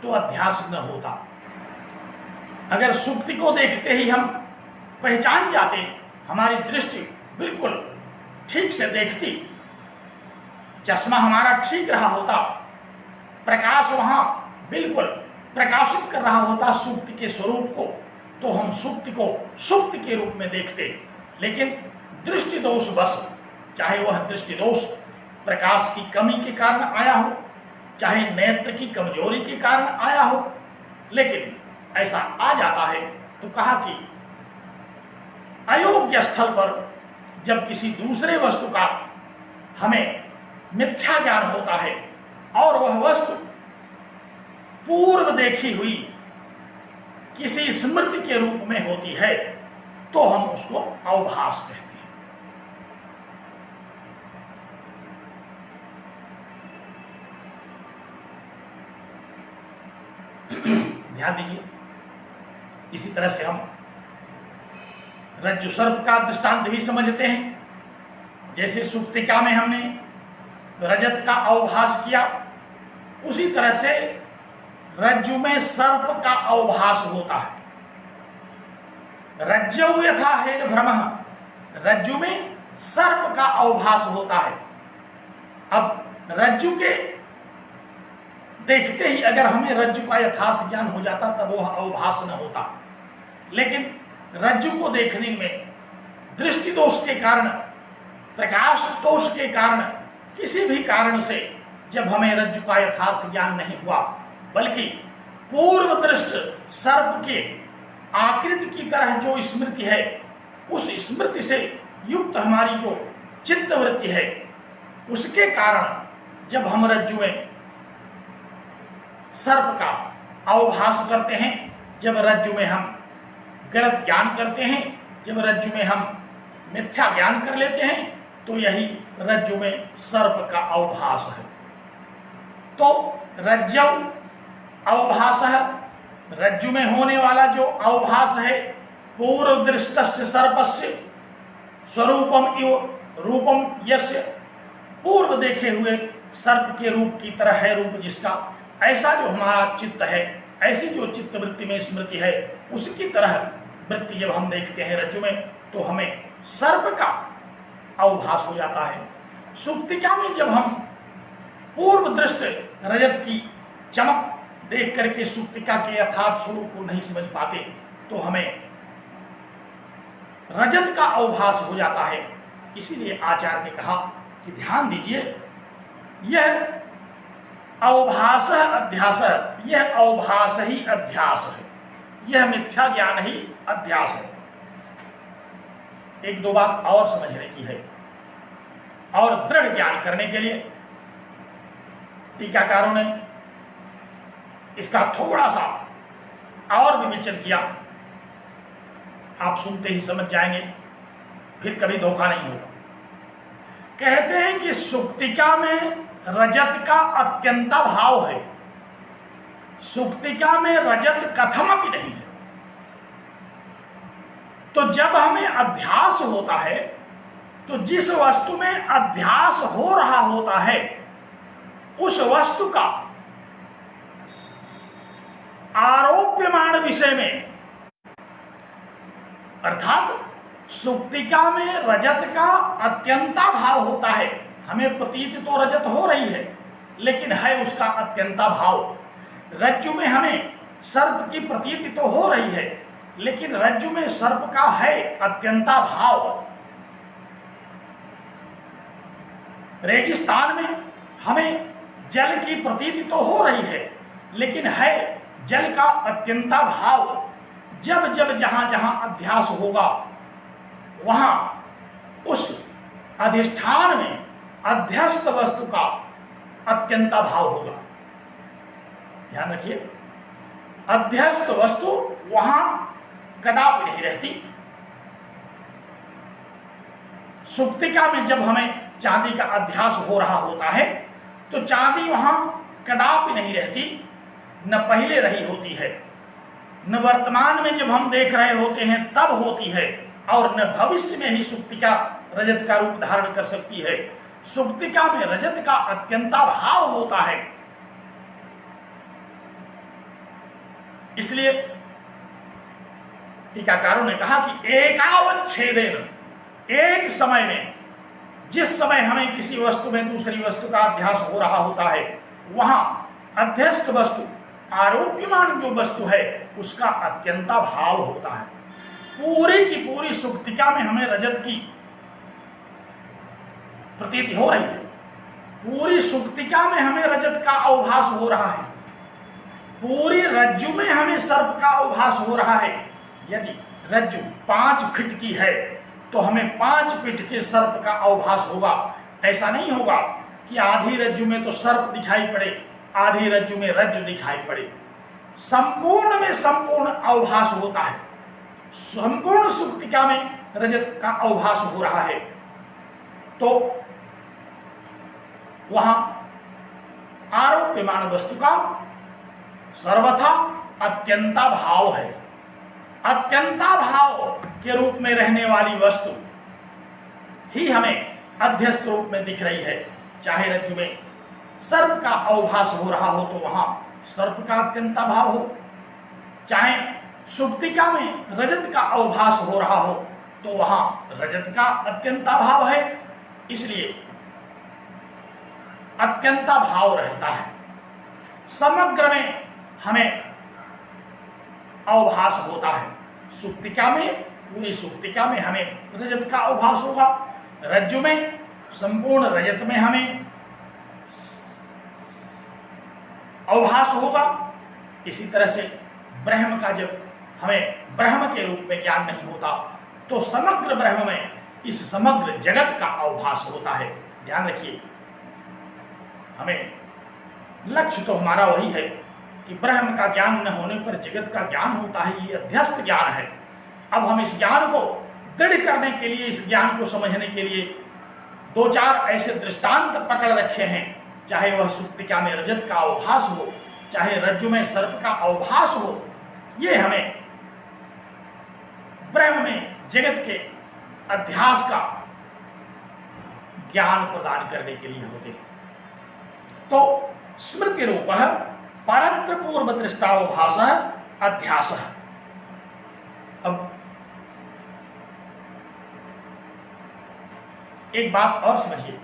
तो अध्यास न होता। अगर सुक्ति को देखते ही हम पहचान जाते, हमारी दृष्टि बिल्कुल ठीक से देखती, चश्मा हमारा ठीक रहा होता, प्रकाश वहां बिल्कुल प्रकाशित कर रहा होता सुक्ति के स्वरूप को, तो हम सुक्ति को सुक्ति के रूप में देखते। लेकिन दृष्टि दोष बस, चाहे वह दृष्टि दोष प्रकाश की कमी के कारण आया हो, चाहे नेत्र की कमजोरी के कारण आया हो, लेकिन ऐसा आ जाता है तो कहा कि अयोग्य स्थल पर जब किसी दूसरे वस्तु का हमें मिथ्या ज्ञान होता है और वह वस्तु पूर्व देखी हुई किसी स्मृति के रूप में होती है, तो हम उसको अवभास कहते हैं। ध्यान दीजिए, इसी तरह से हम रज्जु सर्प का दृष्टांत भी समझते हैं। जैसे सुप्तिका में हमने रजत का अवभास किया, उसी तरह से रज्जु में सर्प का अवभास होता है। रज्जौ यथा हेन भ्रमः, रज्जु में सर्प का अवभास होता है। अब रज्जु के देखते ही अगर हमें रज्जु का यथार्थ ज्ञान हो जाता तब वह अवभास न होता, लेकिन रज्जु को देखने में दृष्टि दोष के कारण, प्रकाश दोष के कारण, किसी भी कारण से जब हमें रज्जु का यथार्थ ज्ञान नहीं हुआ, बल्कि पूर्व दृष्ट सर्प के आकृति की तरह जो स्मृति है, उस स्मृति से युक्त हमारी जो चित्त वृत्ति है, उसके कारण जब हम रज्जु में सर्प का अवभास करते हैं, जब रज्जु में हम गलत ज्ञान करते हैं, जब रज्जु में हम मिथ्या ज्ञान कर लेते हैं, तो यही रज्जु में सर्प का अवभास है। तो रज्जौ अवभास है, रज्जु में होने वाला जो अवभास है, पूर्व दृष्टस्य सर्पस्य स्वरूपम इव रूपम यस्य, पूर्व देखे हुए सर्प के रूप की तरह है रूप जिसका, ऐसा जो हमारा चित्त है, ऐसी जो चित्त वृत्ति में स्मृति है, उसकी तरह वृत्ति जब हम देखते हैं रज्जु में, तो हमें सर्प का अवभास हो जाता है। सुप्तिका में जब हम पूर्व दृष्ट रजत की चमक देख करके सुप्तिका के यथार्थ स्वरूप को नहीं समझ पाते, तो हमें रजत का अवभास हो जाता है। इसीलिए आचार्य ने कहा कि ध्यान दीजिए, यह अवभास अध्यास, यह अवभास ही अध्यास है, यह मिथ्या ज्ञान ही अध्यास है। एक दो बात और समझने की है, और दृढ़ ज्ञान करने के लिए टीकाकारों ने इसका थोड़ा सा और विवेचन किया। आप सुनते ही समझ जाएंगे, फिर कभी धोखा नहीं होगा। कहते हैं कि सुक्तिका में रजत का अत्यंता भाव है, सुक्तिका में रजत कथमपि नहीं है। तो जब हमें अध्यास होता है, तो जिस वस्तु में अध्यास हो रहा होता है, उस वस्तु का आरोप्यमान विषय में, अर्थात सुक्तिका में रजत का अत्यंता भाव होता है। हमें प्रतीत तो रजत हो रही है, लेकिन है उसका अत्यंता भाव। रज्जु में हमें सर्प की प्रतीति तो हो रही है, लेकिन रज्जु में सर्प का है अत्यंता भाव। रेगिस्तान में हमें जल की प्रतीति तो हो रही है, लेकिन है जल का अत्यंता भाव। जब जब जहां जहां अध्यास होगा वहां उस अधिष्ठान में अध्यस्त वस्तु का अत्यंता भाव होगा। ध्यान रखिए, अध्यस्त वस्तु वहां कदापि नहीं रहती। सुप्तिका में जब हमें चांदी का अध्यास हो रहा होता है तो चांदी वहां कदापि नहीं रहती, न पहले रही होती है, न वर्तमान में जब हम देख रहे होते हैं तब होती है, और न भविष्य में ही सुप्तिका रजत का रूप धारण कर सकती है। सुप्तिका में रजत का अत्यंता भाव होता है। इसलिए टीकाकारों ने कहा कि एकावत छेदेन, एक समय में, जिस समय हमें किसी वस्तु में दूसरी वस्तु का अध्यास हो रहा होता है वहां अध्यस्त वस्तु, आरोप्यमान जो वस्तु है उसका अत्यंता भाव होता है। पूरी की पूरी सुप्तिका में हमें रजत की प्रतीति हो रही है, पूरी सुप्तिका में हमें रजत का अवभास हो रहा है, पूरी रज्जु में हमें सर्प का अवभास हो रहा है। यदि रज्जु 5 फीट की है तो हमें 5 फीट के सर्प का अवभास होगा। ऐसा नहीं होगा कि आधी रज्जु में तो सर्प दिखाई पड़े, आधी रज्जु में रज्जु दिखाई पड़े। संपूर्ण में संपूर्ण अवभास होता है। संपूर्ण सुप्तिका में रजत का अवभास हो रहा है, तो वहां आरोप्यमान वस्तु का सर्वथा अत्यंता भाव है। अत्यंता भाव के रूप में रहने वाली वस्तु ही हमें अध्यस्त रूप में दिख रही है। चाहे रज्जु में सर्प का अवभास हो रहा हो तो वहां सर्प का अत्यंता भाव हो, चाहे सुप्तिका में रजत का अवभास हो रहा हो तो वहां रजत का अत्यंता भाव है। इसलिए अत्यंता भाव रहता है। समग्र में हमें अवभास होता है। सुप्तिका में, पूरी सुप्तिका में हमें रजत का अवभास होगा, रज्जु में, संपूर्ण रजत में हमें अवभास होगा। इसी तरह से ब्रह्म का जब हमें ब्रह्म के रूप में ज्ञान नहीं होता तो समग्र ब्रह्म में इस समग्र जगत का अवभास होता है। ध्यान रखिए, हमें लक्ष्य तो हमारा वही है कि ब्रह्म का ज्ञान न होने पर जगत का ज्ञान होता है, ये अध्यस्त ज्ञान है। अब हम इस ज्ञान को दृढ़ करने के लिए, इस ज्ञान को समझने के लिए 2-4 ऐसे दृष्टांत पकड़ रखे हैं, चाहे वह सुप्तिका में रजत का अवभास हो, चाहे रज्जु में सर्प का अवभास हो। ये हमें ब्रह्म में जगत के अध्यास का ज्ञान प्रदान करने के लिए होते हैं। तो स्मृति रूप परत्र पूर्व दृष्टावभास अध्यास। अब एक बात और समझिए,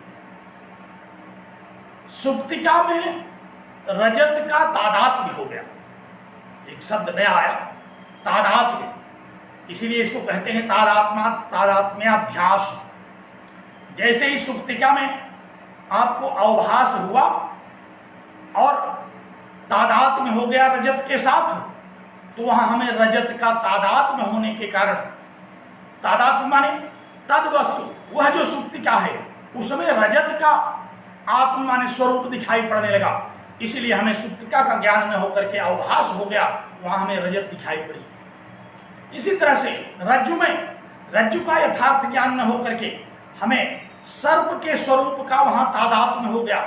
सुप्तिका में रजत का तादात्म्य हो गया, एक शब्द नया आया, तादात्म्य, इसीलिए इसको कहते हैं तादात्म्याध्यास। जैसे ही सुप्तिका में आपको अवभास हुआ और तादात्म्य हो गया रजत के साथ, तो वहां हमें रजत का तादात्म्य होने के कारण, तादात्म्य माने तद वस्तु, वह जो सुप्तिका है उसमें रजत का आत्म माने स्वरूप दिखाई पड़ने लगा। इसीलिए हमें सुप्तिका का ज्ञान न होकर के अवभास हो गया, वहां हमें रजत दिखाई पड़ी। इसी तरह से रज्जु में रज्जु का यथार्थ ज्ञान न होकर के हमें सर्प के स्वरूप का वहां तादात्म्य हो गया।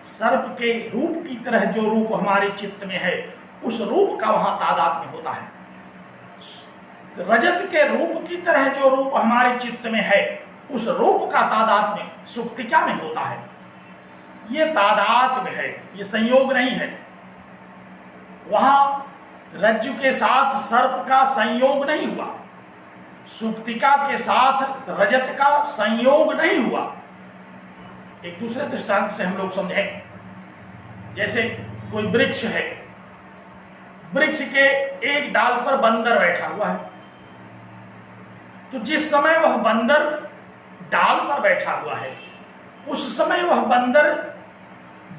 सर्प के रूप की तरह जो रूप हमारे चित्त में है उस रूप का वहां तादात्म्य होता है। रजत के रूप की तरह जो रूप हमारे चित्त में है उस रूप का तादात्म्य सुप्तिका में होता है। ये तादात्म्य है, ये संयोग नहीं है। वहां रज्जु के साथ सर्प का संयोग नहीं हुआ, सुप्तिका के साथ रजत का संयोग नहीं हुआ। एक दूसरे दृष्टांत से हम लोग समझें। जैसे कोई वृक्ष है, वृक्ष के एक डाल पर बंदर बैठा हुआ है, तो जिस समय वह बंदर डाल पर बैठा हुआ है उस समय वह बंदर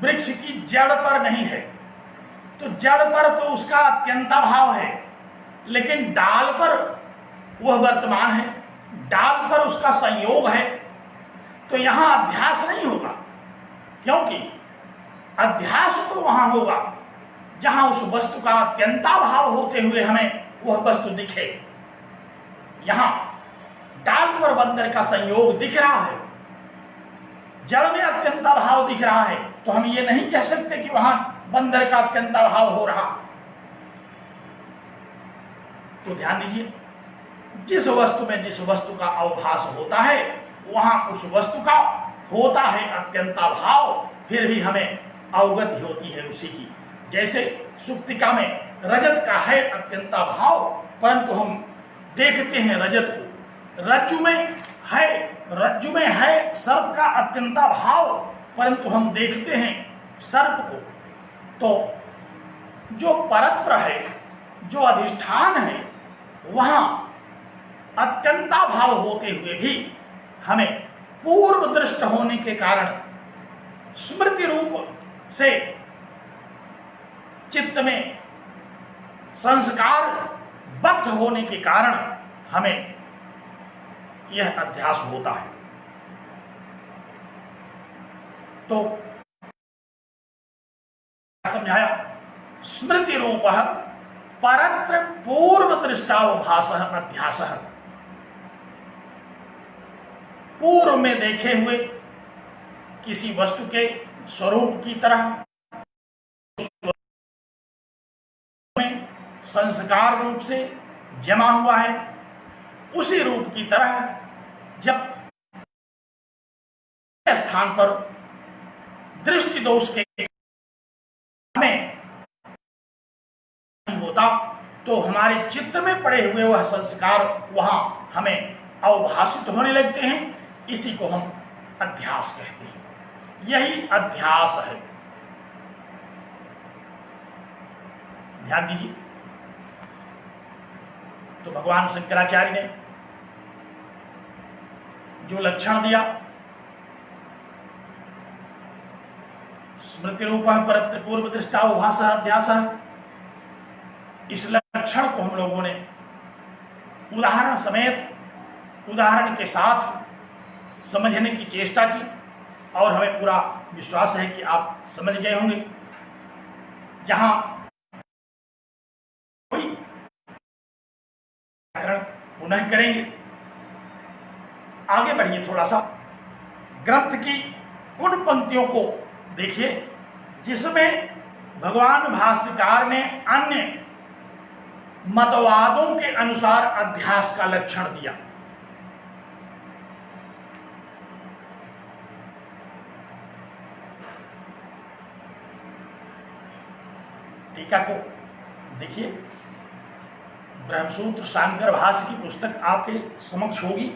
वृक्ष की जड़ पर नहीं है, तो जड़ पर तो उसका अत्यंताभाव है, लेकिन डाल पर वह वर्तमान है, डाल पर उसका संयोग है। तो यहां अध्यास नहीं होगा, क्योंकि अध्यास तो वहां होगा जहां उस वस्तु का अत्यंताभाव होते हुए हमें वह वस्तु दिखे। यहां डाल पर बंदर का संयोग दिख रहा है, जड़ में अत्यंताभाव दिख रहा है, तो हम ये नहीं कह सकते कि वहां बंदर का अत्यंताभाव हो रहा। तो ध्यान दीजिए, जिस वस्तु में जिस वस्तु का अवभास होता है वहां उस वस्तु का होता है अत्यंताभाव, फिर भी हमें अवगति होती है उसी की। जैसे सुक्तिका में रजत का है अत्यंताभाव, परंतु हम देखते हैं रजत को। रज्जु में है सर्प का अत्यंताभाव, परंतु हम देखते हैं सर्प को। तो जो परत्र है, जो अधिष्ठान है, वहां अत्यंताभाव होते हुए भी हमें पूर्व दृष्ट होने के कारण, स्मृति रूप से चित्त में संस्कार बद्ध होने के कारण हमें यह अध्यास होता है। तो समझाया, स्मृति रूप परत्र पूर्व दृष्टावभास अध्यास, पूर्व में देखे हुए किसी वस्तु के स्वरूप की तरह में संस्कार रूप से जमा हुआ है, उसी रूप की तरह जब स्थान पर दृष्टि दोष के हमें होता, तो हमारे चित्त में पड़े हुए वह संस्कार वहां हमें अवभाषित होने लगते हैं। इसी को हम अध्यास कहते हैं, यही अध्यास है। ध्यान दीजिए, तो भगवान शंकराचार्य ने जो लक्षण दिया, स्मृति रूप परत्र पूर्व दृष्टा अवभास अध्यास, इस लक्षण को हम लोगों ने उदाहरण समेत, उदाहरण के साथ समझने की चेष्टा की, और हमें पूरा विश्वास है कि आप समझ गए होंगे। जहां कोई पुनः करेंगे, आगे बढ़िए थोड़ा सा, ग्रंथ की उन पंक्तियों को देखिए जिसमें भगवान भाष्यकार ने अन्य मतवादों के अनुसार अध्यास का लक्षण दिया। टीका को देखिए, ब्रह्मसूत्र शांकर भाष्य की पुस्तक आपके समक्ष होगी,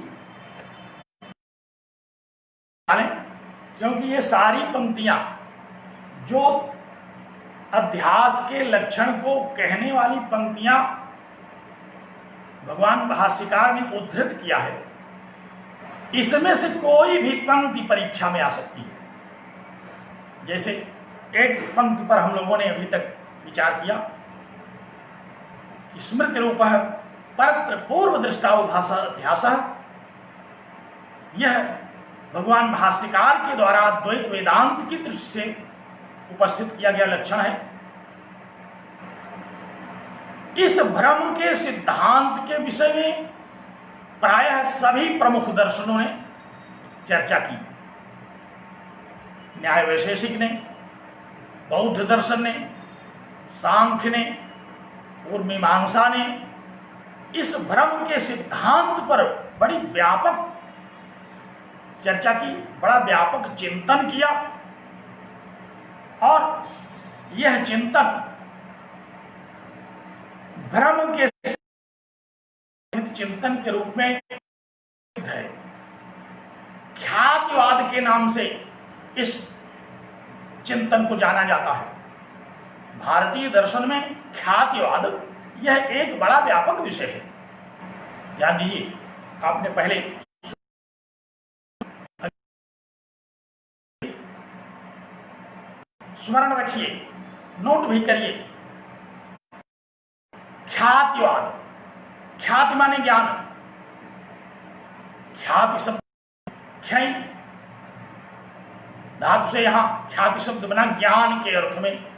क्योंकि ये सारी पंक्तियां जो अध्यास के लक्षण को कहने वाली पंक्तियां भगवान भाष्यकार ने उद्धृत किया है, इसमें से कोई भी पंक्ति परीक्षा में आ सकती है। जैसे एक पंक्ति पर हम लोगों ने अभी तक विचार किया कि स्मृति रूप परत्र पूर्व दृष्टावभास अध्यास, यह भगवान भाष्यकार के द्वारा द्वैत वेदांत की दृष्टि से उपस्थित किया गया लक्षण है। इस भ्रम के सिद्धांत के विषय में प्रायः सभी प्रमुख दर्शनों ने चर्चा की। न्याय वैशेषिक ने, बौद्ध दर्शन ने, सांख्य ने और मीमांसा ने इस भ्रम के सिद्धांत पर बड़ी व्यापक चर्चा की, बड़ा व्यापक चिंतन किया, और यह चिंतन भ्रम के चिंतन के रूप में है। ख्यातिवाद के नाम से इस चिंतन को जाना जाता है। भारतीय दर्शन में ख्यातिवाद यह एक बड़ा व्यापक विषय है। ध्यान दीजिए, आपने पहले स्मरण रखिए, नोट भी करिए, ख्यातिवाद, ख्याति माने ज्ञान, ख्याति शब्द ख्याति धातु से यहां ख्याति शब्द बना ज्ञान के अर्थ में।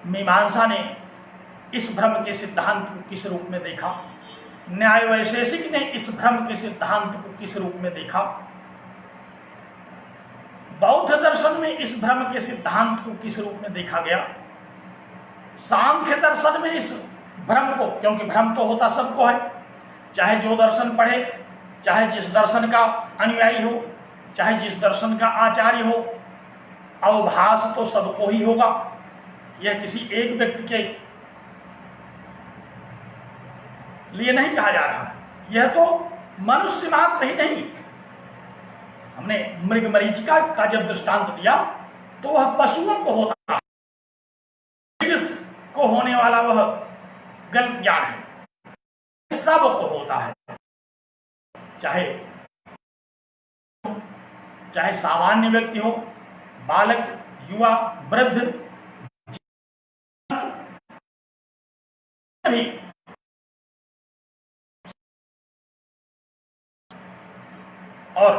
मीमांसा ने इस भ्रम के सिद्धांत को किस रूप में देखा, न्याय वैशेषिक ने इस भ्रम के सिद्धांत को किस रूप में देखा, बौद्ध दर्शन में इस भ्रम के सिद्धांत को किस रूप में देखा गया, सांख्य दर्शन में इस भ्रम को, क्योंकि भ्रम तो होता सबको है, चाहे जो दर्शन पढ़े, चाहे जिस दर्शन का अनुयायी हो, चाहे जिस दर्शन का आचार्य हो, अवभास तो सबको ही होगा। यह किसी एक व्यक्ति के लिए नहीं कहा जा रहा है, यह तो मनुष्य मात्र ही नहीं। हमने मृग मरीचिका का जब दृष्टांत दिया तो वह पशुओं को होता है, मृग को होने वाला वह गलत ज्ञान है, सबको होता है, चाहे सामान्य व्यक्ति हो, बालक, युवा, वृद्ध भी। और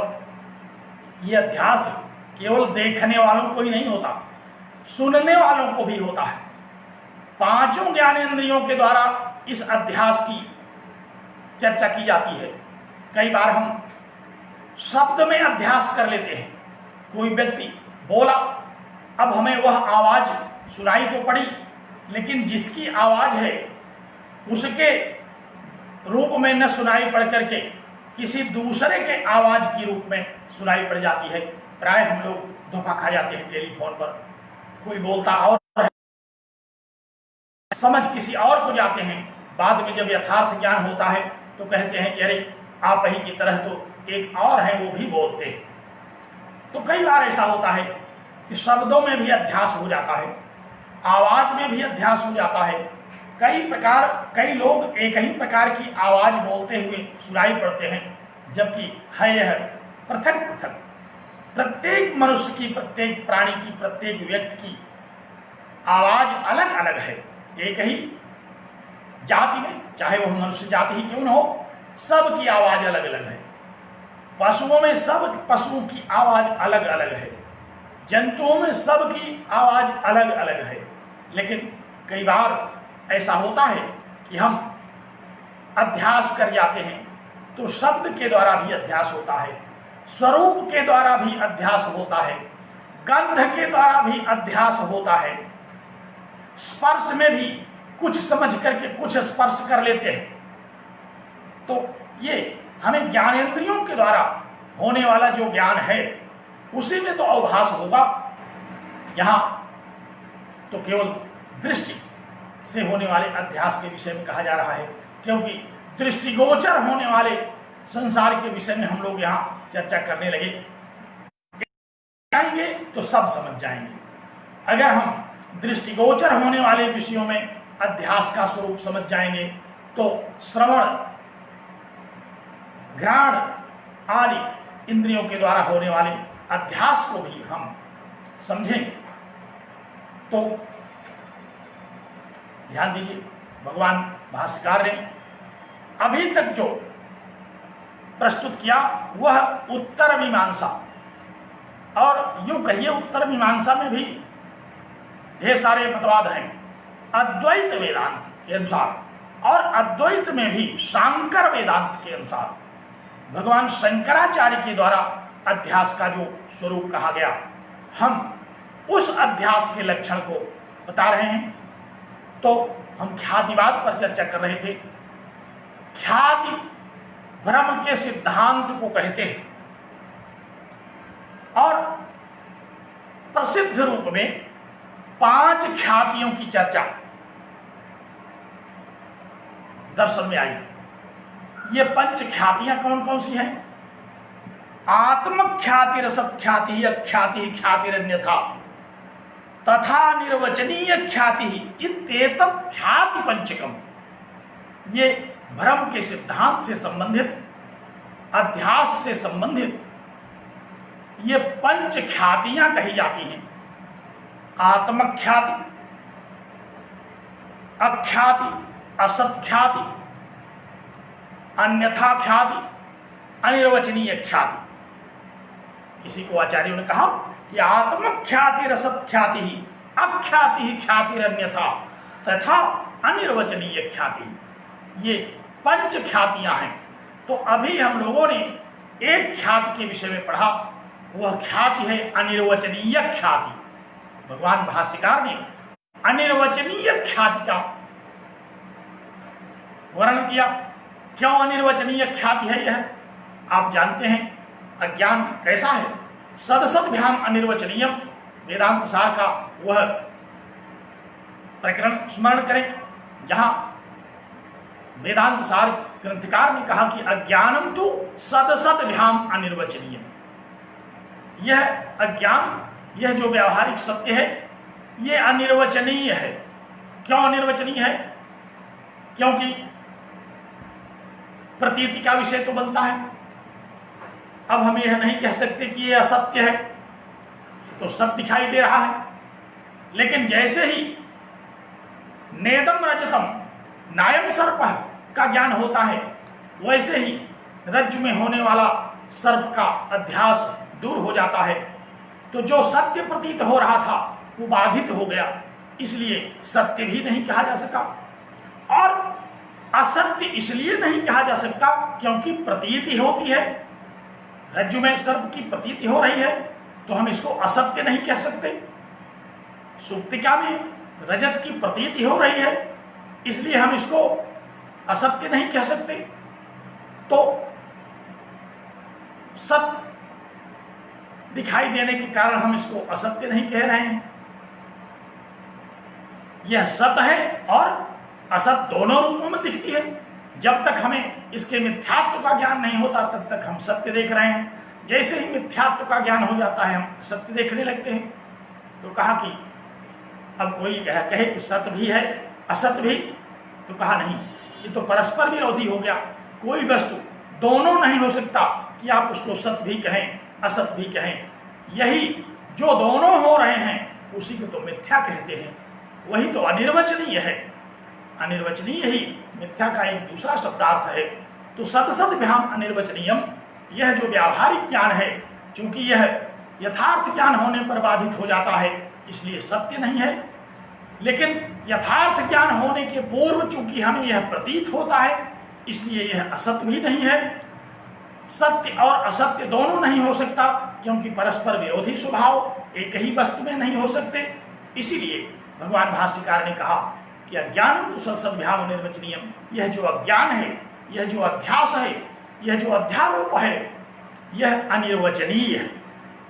यह अध्यास केवल देखने वालों को ही नहीं होता, सुनने वालों को भी होता है। पांचों ज्ञानेंद्रियों के द्वारा इस अध्यास की चर्चा की जाती है। कई बार हम शब्द में अध्यास कर लेते हैं। कोई व्यक्ति बोला, अब हमें वह आवाज सुनाई तो पड़ी, लेकिन जिसकी आवाज है उसके रूप में न सुनाई पड़ करके किसी दूसरे के आवाज की रूप में सुनाई पड़ जाती है। प्राय हम लोग धोखा खा जाते हैं टेलीफोन पर, कोई बोलता और है, समझ किसी और को जाते हैं, बाद में जब यथार्थ ज्ञान होता है तो कहते हैं कि अरे आप ही की तरह तो एक और है, वो भी बोलते हैं। तो कई बार ऐसा होता है कि शब्दों में भी अध्यास हो जाता है, आवाज में भी अध्यास हो जाता है। कई लोग एक ही प्रकार की आवाज बोलते हुए सुनाई पड़ते हैं, जबकि है यह पृथक पृथक। प्रत्येक मनुष्य की, प्रत्येक प्राणी की, प्रत्येक व्यक्ति की आवाज अलग अलग है। एक ही जाति में, चाहे वह मनुष्य जाति ही क्यों न हो, सबकी आवाज अलग अलग है। पशुओं में सब पशुओं की आवाज अलग अलग है, जंतुओं में सबकी आवाज अलग अलग है। लेकिन कई बार ऐसा होता है कि हम अध्यास कर जाते हैं, तो शब्द के द्वारा भी अध्यास होता है, स्वरूप के द्वारा भी अध्यास होता है, गंध के द्वारा भी अध्यास होता है, स्पर्श में भी कुछ समझ करके कुछ स्पर्श कर लेते हैं। तो ये हमें ज्ञानेंद्रियों के द्वारा होने वाला जो ज्ञान है उसी में तो अवभास होगा। यहां तो केवल दृष्टि से होने वाले अध्यास के विषय में कहा जा रहा है, क्योंकि दृष्टिगोचर होने वाले संसार के विषय में हम लोग यहाँ चर्चा करने लगे जाएंगे तो सब समझ जाएंगे। अगर हम दृष्टिगोचर होने वाले विषयों में अध्यास का स्वरूप समझ जाएंगे तो श्रवण, घ्राण आदि इंद्रियों के द्वारा होने वाले अध्यास को भी हम समझेंगे। तो ध्यान दीजिए, भगवान भाष्यकार ने अभी तक जो प्रस्तुत किया वह उत्तर मीमांसा, और यूं कहिए उत्तर मीमांसा में भी ढेर सारे मतवाद हैं। अद्वैत वेदांत के अनुसार और अद्वैत में भी शांकर वेदांत के अनुसार भगवान शंकराचार्य के द्वारा अध्यास का जो स्वरूप कहा गया, हम उस अध्यास के लक्षण को बता रहे हैं। तो हम ख्यातिवाद पर चर्चा कर रहे थे। ख्याति भ्रम के सिद्धांत को कहते हैं, और प्रसिद्ध रूप में 5 ख्यातियों की चर्चा दर्शन में आई। ये पंच ख्यातियां कौन कौन सी हैं? आत्मख्याति, रसख्याति, अख्याति, ख्यातिरन्यथा तथा निर्वचनीय ख्याति इत्येतत् ख्याति पंचकम। ये भ्रम के सिद्धांत से संबंधित, अध्यास से संबंधित ये पंच ख्यातियां कही जाती हैं। आत्मख्याति, अख्याति, असत्ख्याति, अन्यथा ख्याति, अनिर्वचनीय ख्याति। किसी को आचार्यों ने कहा कि आत्मख्याति रसख्याति ही, अख्याति ही ख्यातिरन्यथा तथा अनिर्वचनीय ख्याति, ये पंच ख्यातियां हैं। तो अभी हम लोगों ने एक ख्याति के विषय में पढ़ा, वह ख्याति है अनिर्वचनीय ख्याति। भगवान भाष्यकार ने अनिर्वचनीय ख्याति का वर्णन किया। क्यों अनिर्वचनीय ख्याति है यह? आप जानते हैं अज्ञान कैसा है। सदसद्भ्याम अनिर्वचनीयम, वेदांत सार का वह प्रकरण स्मरण करें जहां वेदांत सार ग्रंथकार ने कहा कि अज्ञानम तो सदसद्भ्याम अनिर्वचनीयम। यह अज्ञान, यह जो व्यावहारिक सत्य है, यह अनिर्वचनीय है। क्यों अनिर्वचनीय है? क्योंकि प्रतीति का विषय तो बनता है। अब हम यह नहीं कह सकते कि यह असत्य है, तो सत्य दिखाई दे रहा है। लेकिन जैसे ही नेदम रजतम नायम सर्प का ज्ञान होता है, वैसे ही रज्जु में होने वाला सर्प का अध्यास दूर हो जाता है। तो जो सत्य प्रतीत हो रहा था वो बाधित हो गया, इसलिए सत्य भी नहीं कहा जा सका। और असत्य इसलिए नहीं कहा जा सकता क्योंकि प्रतीति होती है। रज्जु में सर्प की प्रतीति हो रही है तो हम इसको असत्य नहीं कह सकते। सुप्तिका में रजत की प्रतीति हो रही है, इसलिए हम इसको असत्य नहीं कह सकते। तो सत्य दिखाई देने के कारण हम इसको असत्य नहीं कह रहे हैं। यह सत्य है और असत दोनों रूपों में दिखती है। जब तक हमें इसके मिथ्यात्व का ज्ञान नहीं होता तब तक हम सत्य देख रहे हैं। जैसे ही मिथ्यात्व का ज्ञान हो जाता है हम सत्य देखने लगते हैं। तो कहा कि अब कोई कहे कि सत्य भी है असत्य भी, तो कहा नहीं, ये तो परस्पर विरोधी हो गया। कोई वस्तु दोनों नहीं हो सकता कि आप उसको सत्य भी कहें असत्य भी कहें। यही जो दोनों हो रहे हैं उसी को तो मिथ्या कहते हैं, वही तो अनिर्वचनीय है। अनिर्वचनीय ही मिथ्या का एक दूसरा शब्दार्थ है। तो सदसद्भ्याम अनिर्वचनीयम, यह जो व्यावहारिक ज्ञान है, चूंकि यह यथार्थ ज्ञान होने पर बाधित हो जाता है, इसलिए सत्य नहीं है। लेकिन यथार्थ ज्ञान होने के पूर्व चूंकि हमें यह प्रतीत होता है, इसलिए यह असत्य भी नहीं है। सत्य और असत्य दोनों नहीं हो सकता क्योंकि परस्पर विरोधी स्वभाव एक ही वस्तु में नहीं हो सकते। इसीलिए भगवान भाष्यकार ने कहा कि अज्ञानम तो सदसद्भ्याम अनिर्वचनीयम, यह जो अज्ञान है, यह जो अध्यास है, यह जो अध्यारोप है, यह अनिर्वचनीय है।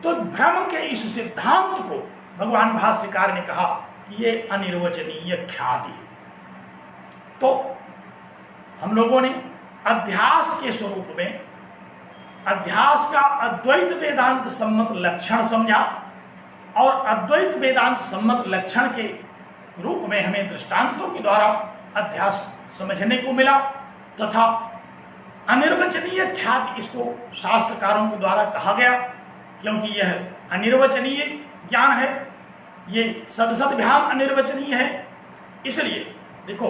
तो भ्रम के इस सिद्धांत को भगवान भाष्यकार ने कहा कि यह अनिर्वचनीय ख्याति है। तो हम लोगों ने अध्यास के स्वरूप में अध्यास का अद्वैत वेदांत सम्मत लक्षण समझा और अद्वैत वेदांत सम्मत लक्षण के रूप में हमें दृष्टांतों के द्वारा अध्यास समझने को मिला तथा अनिर्वचनीय ख्याति इसको शास्त्रकारों के द्वारा कहा गया क्योंकि यह अनिर्वचनीय ज्ञान है। ये सदसद्भ्याम अनिर्वचनीय है। इसलिए देखो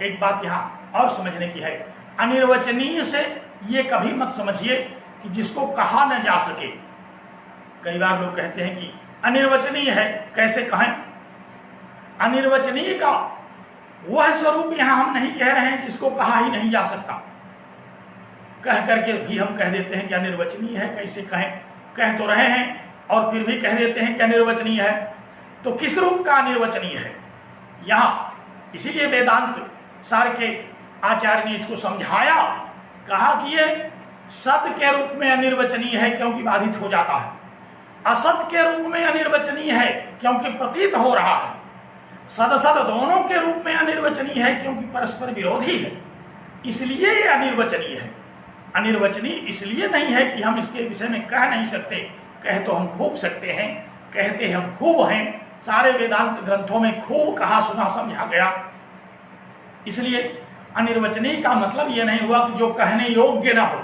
एक बात यहाँ और समझने की है, अनिर्वचनीय से ये कभी मत समझिए कि जिसको कहा न जा सके। कई बार लोग कहते हैं कि अनिर्वचनीय है, कैसे कहें? अनिर्वचनीय का वह स्वरूप यहां हम नहीं कह रहे हैं जिसको कहा ही नहीं जा सकता। कह करके भी हम कह देते हैं कि अनिर्वचनीय है, कैसे कहें? कह तो रहे हैं और फिर भी कह देते हैं कि अनिर्वचनीय है। तो किस रूप का अनिर्वचनीय है यहां? इसीलिए वेदांत सार के आचार्य ने इसको समझाया, कहा कि ये सत्य के रूप में अनिर्वचनीय है क्योंकि बाधित हो जाता है, असत के रूप में अनिर्वचनीय है क्योंकि प्रतीत हो रहा है, सदसद दोनों के रूप में अनिर्वचनीय है क्योंकि परस्पर विरोधी है। इसलिए ये अनिर्वचनीय है। अनिर्वचनीय इसलिए नहीं है कि हम इसके विषय में कह नहीं सकते, कह तो हम खूब सकते हैं, कहते हम खूब हैं, सारे वेदांत ग्रंथों में खूब कहा सुना समझा गया। इसलिए अनिर्वचनीय का मतलब यह नहीं हुआ कि जो कहने योग्य ना हो।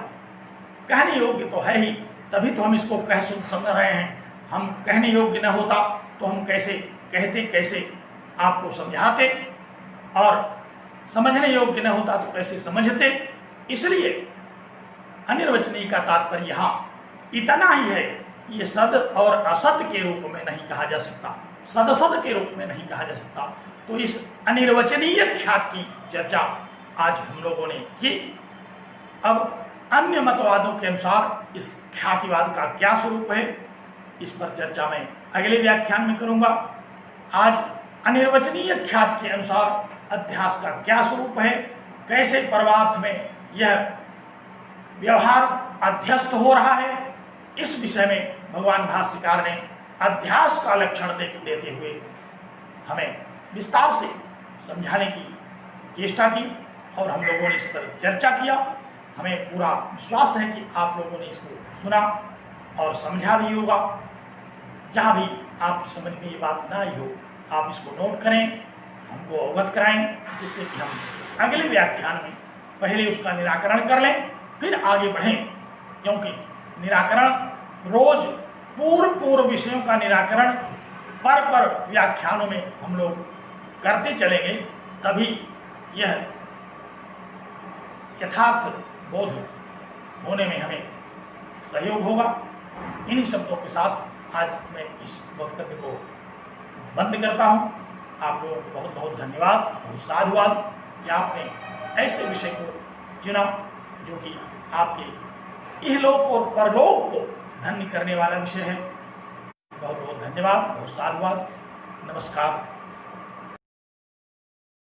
कहने योग्य तो है ही, तभी तो हम इसको कह सुन समझ रहे हैं। हम कहने योग्य न होता तो हम कैसे कहते, कैसे आपको समझाते, और समझने योग्य न होता तो कैसे समझते। इसलिए अनिर्वचनीय का तात्पर्य यहाँ इतना ही है कि ये सद और असत के रूप में नहीं कहा जा सकता, सदसद के रूप में नहीं कहा जा सकता। तो इस अनिर्वचनीय ख्यात की चर्चा आज हम लोगों ने की। अब अन्य मतवादों के अनुसार इस ख्यातिवाद का क्या स्वरूप है, इस पर चर्चा मैं अगले व्याख्यान में करूंगा। आज अनिर्वचनीय ख्यात के अनुसार अध्यास का क्या स्वरूप है, कैसे परमार्थ में यह व्यवहार अध्यस्त हो रहा है, इस विषय में भगवान भाष्यकार ने अध्यास का लक्षण देते हुए हमें विस्तार से समझाने की चेष्टा की और हम लोगों ने इस पर चर्चा किया। हमें पूरा विश्वास है कि आप लोगों ने इसको सुना और समझा भी होगा। जहाँ भी आपकी समझ में ये बात ना आई हो, आप इसको नोट करें, हमको अवगत कराएं, जिससे कि हम अगले व्याख्यान में पहले उसका निराकरण कर लें, फिर आगे बढ़ें। क्योंकि निराकरण रोज पूर्व विषयों का निराकरण पर व्याख्यानों में हम लोग करते चलेंगे, तभी यह यथार्थ बोध होने में हमें सहयोग होगा। इन्हीं शब्दों के साथ आज मैं इस वक्तव्य को बंद करता हूँ। आप लोगों को बहुत बहुत धन्यवाद, बहुत साधुवाद कि आपने ऐसे विषय को चुना जो कि आपके इहलोक और परलोक को धन्य करने वाला विषय है। बहुत बहुत धन्यवाद, बहुत साधुवाद, नमस्कार।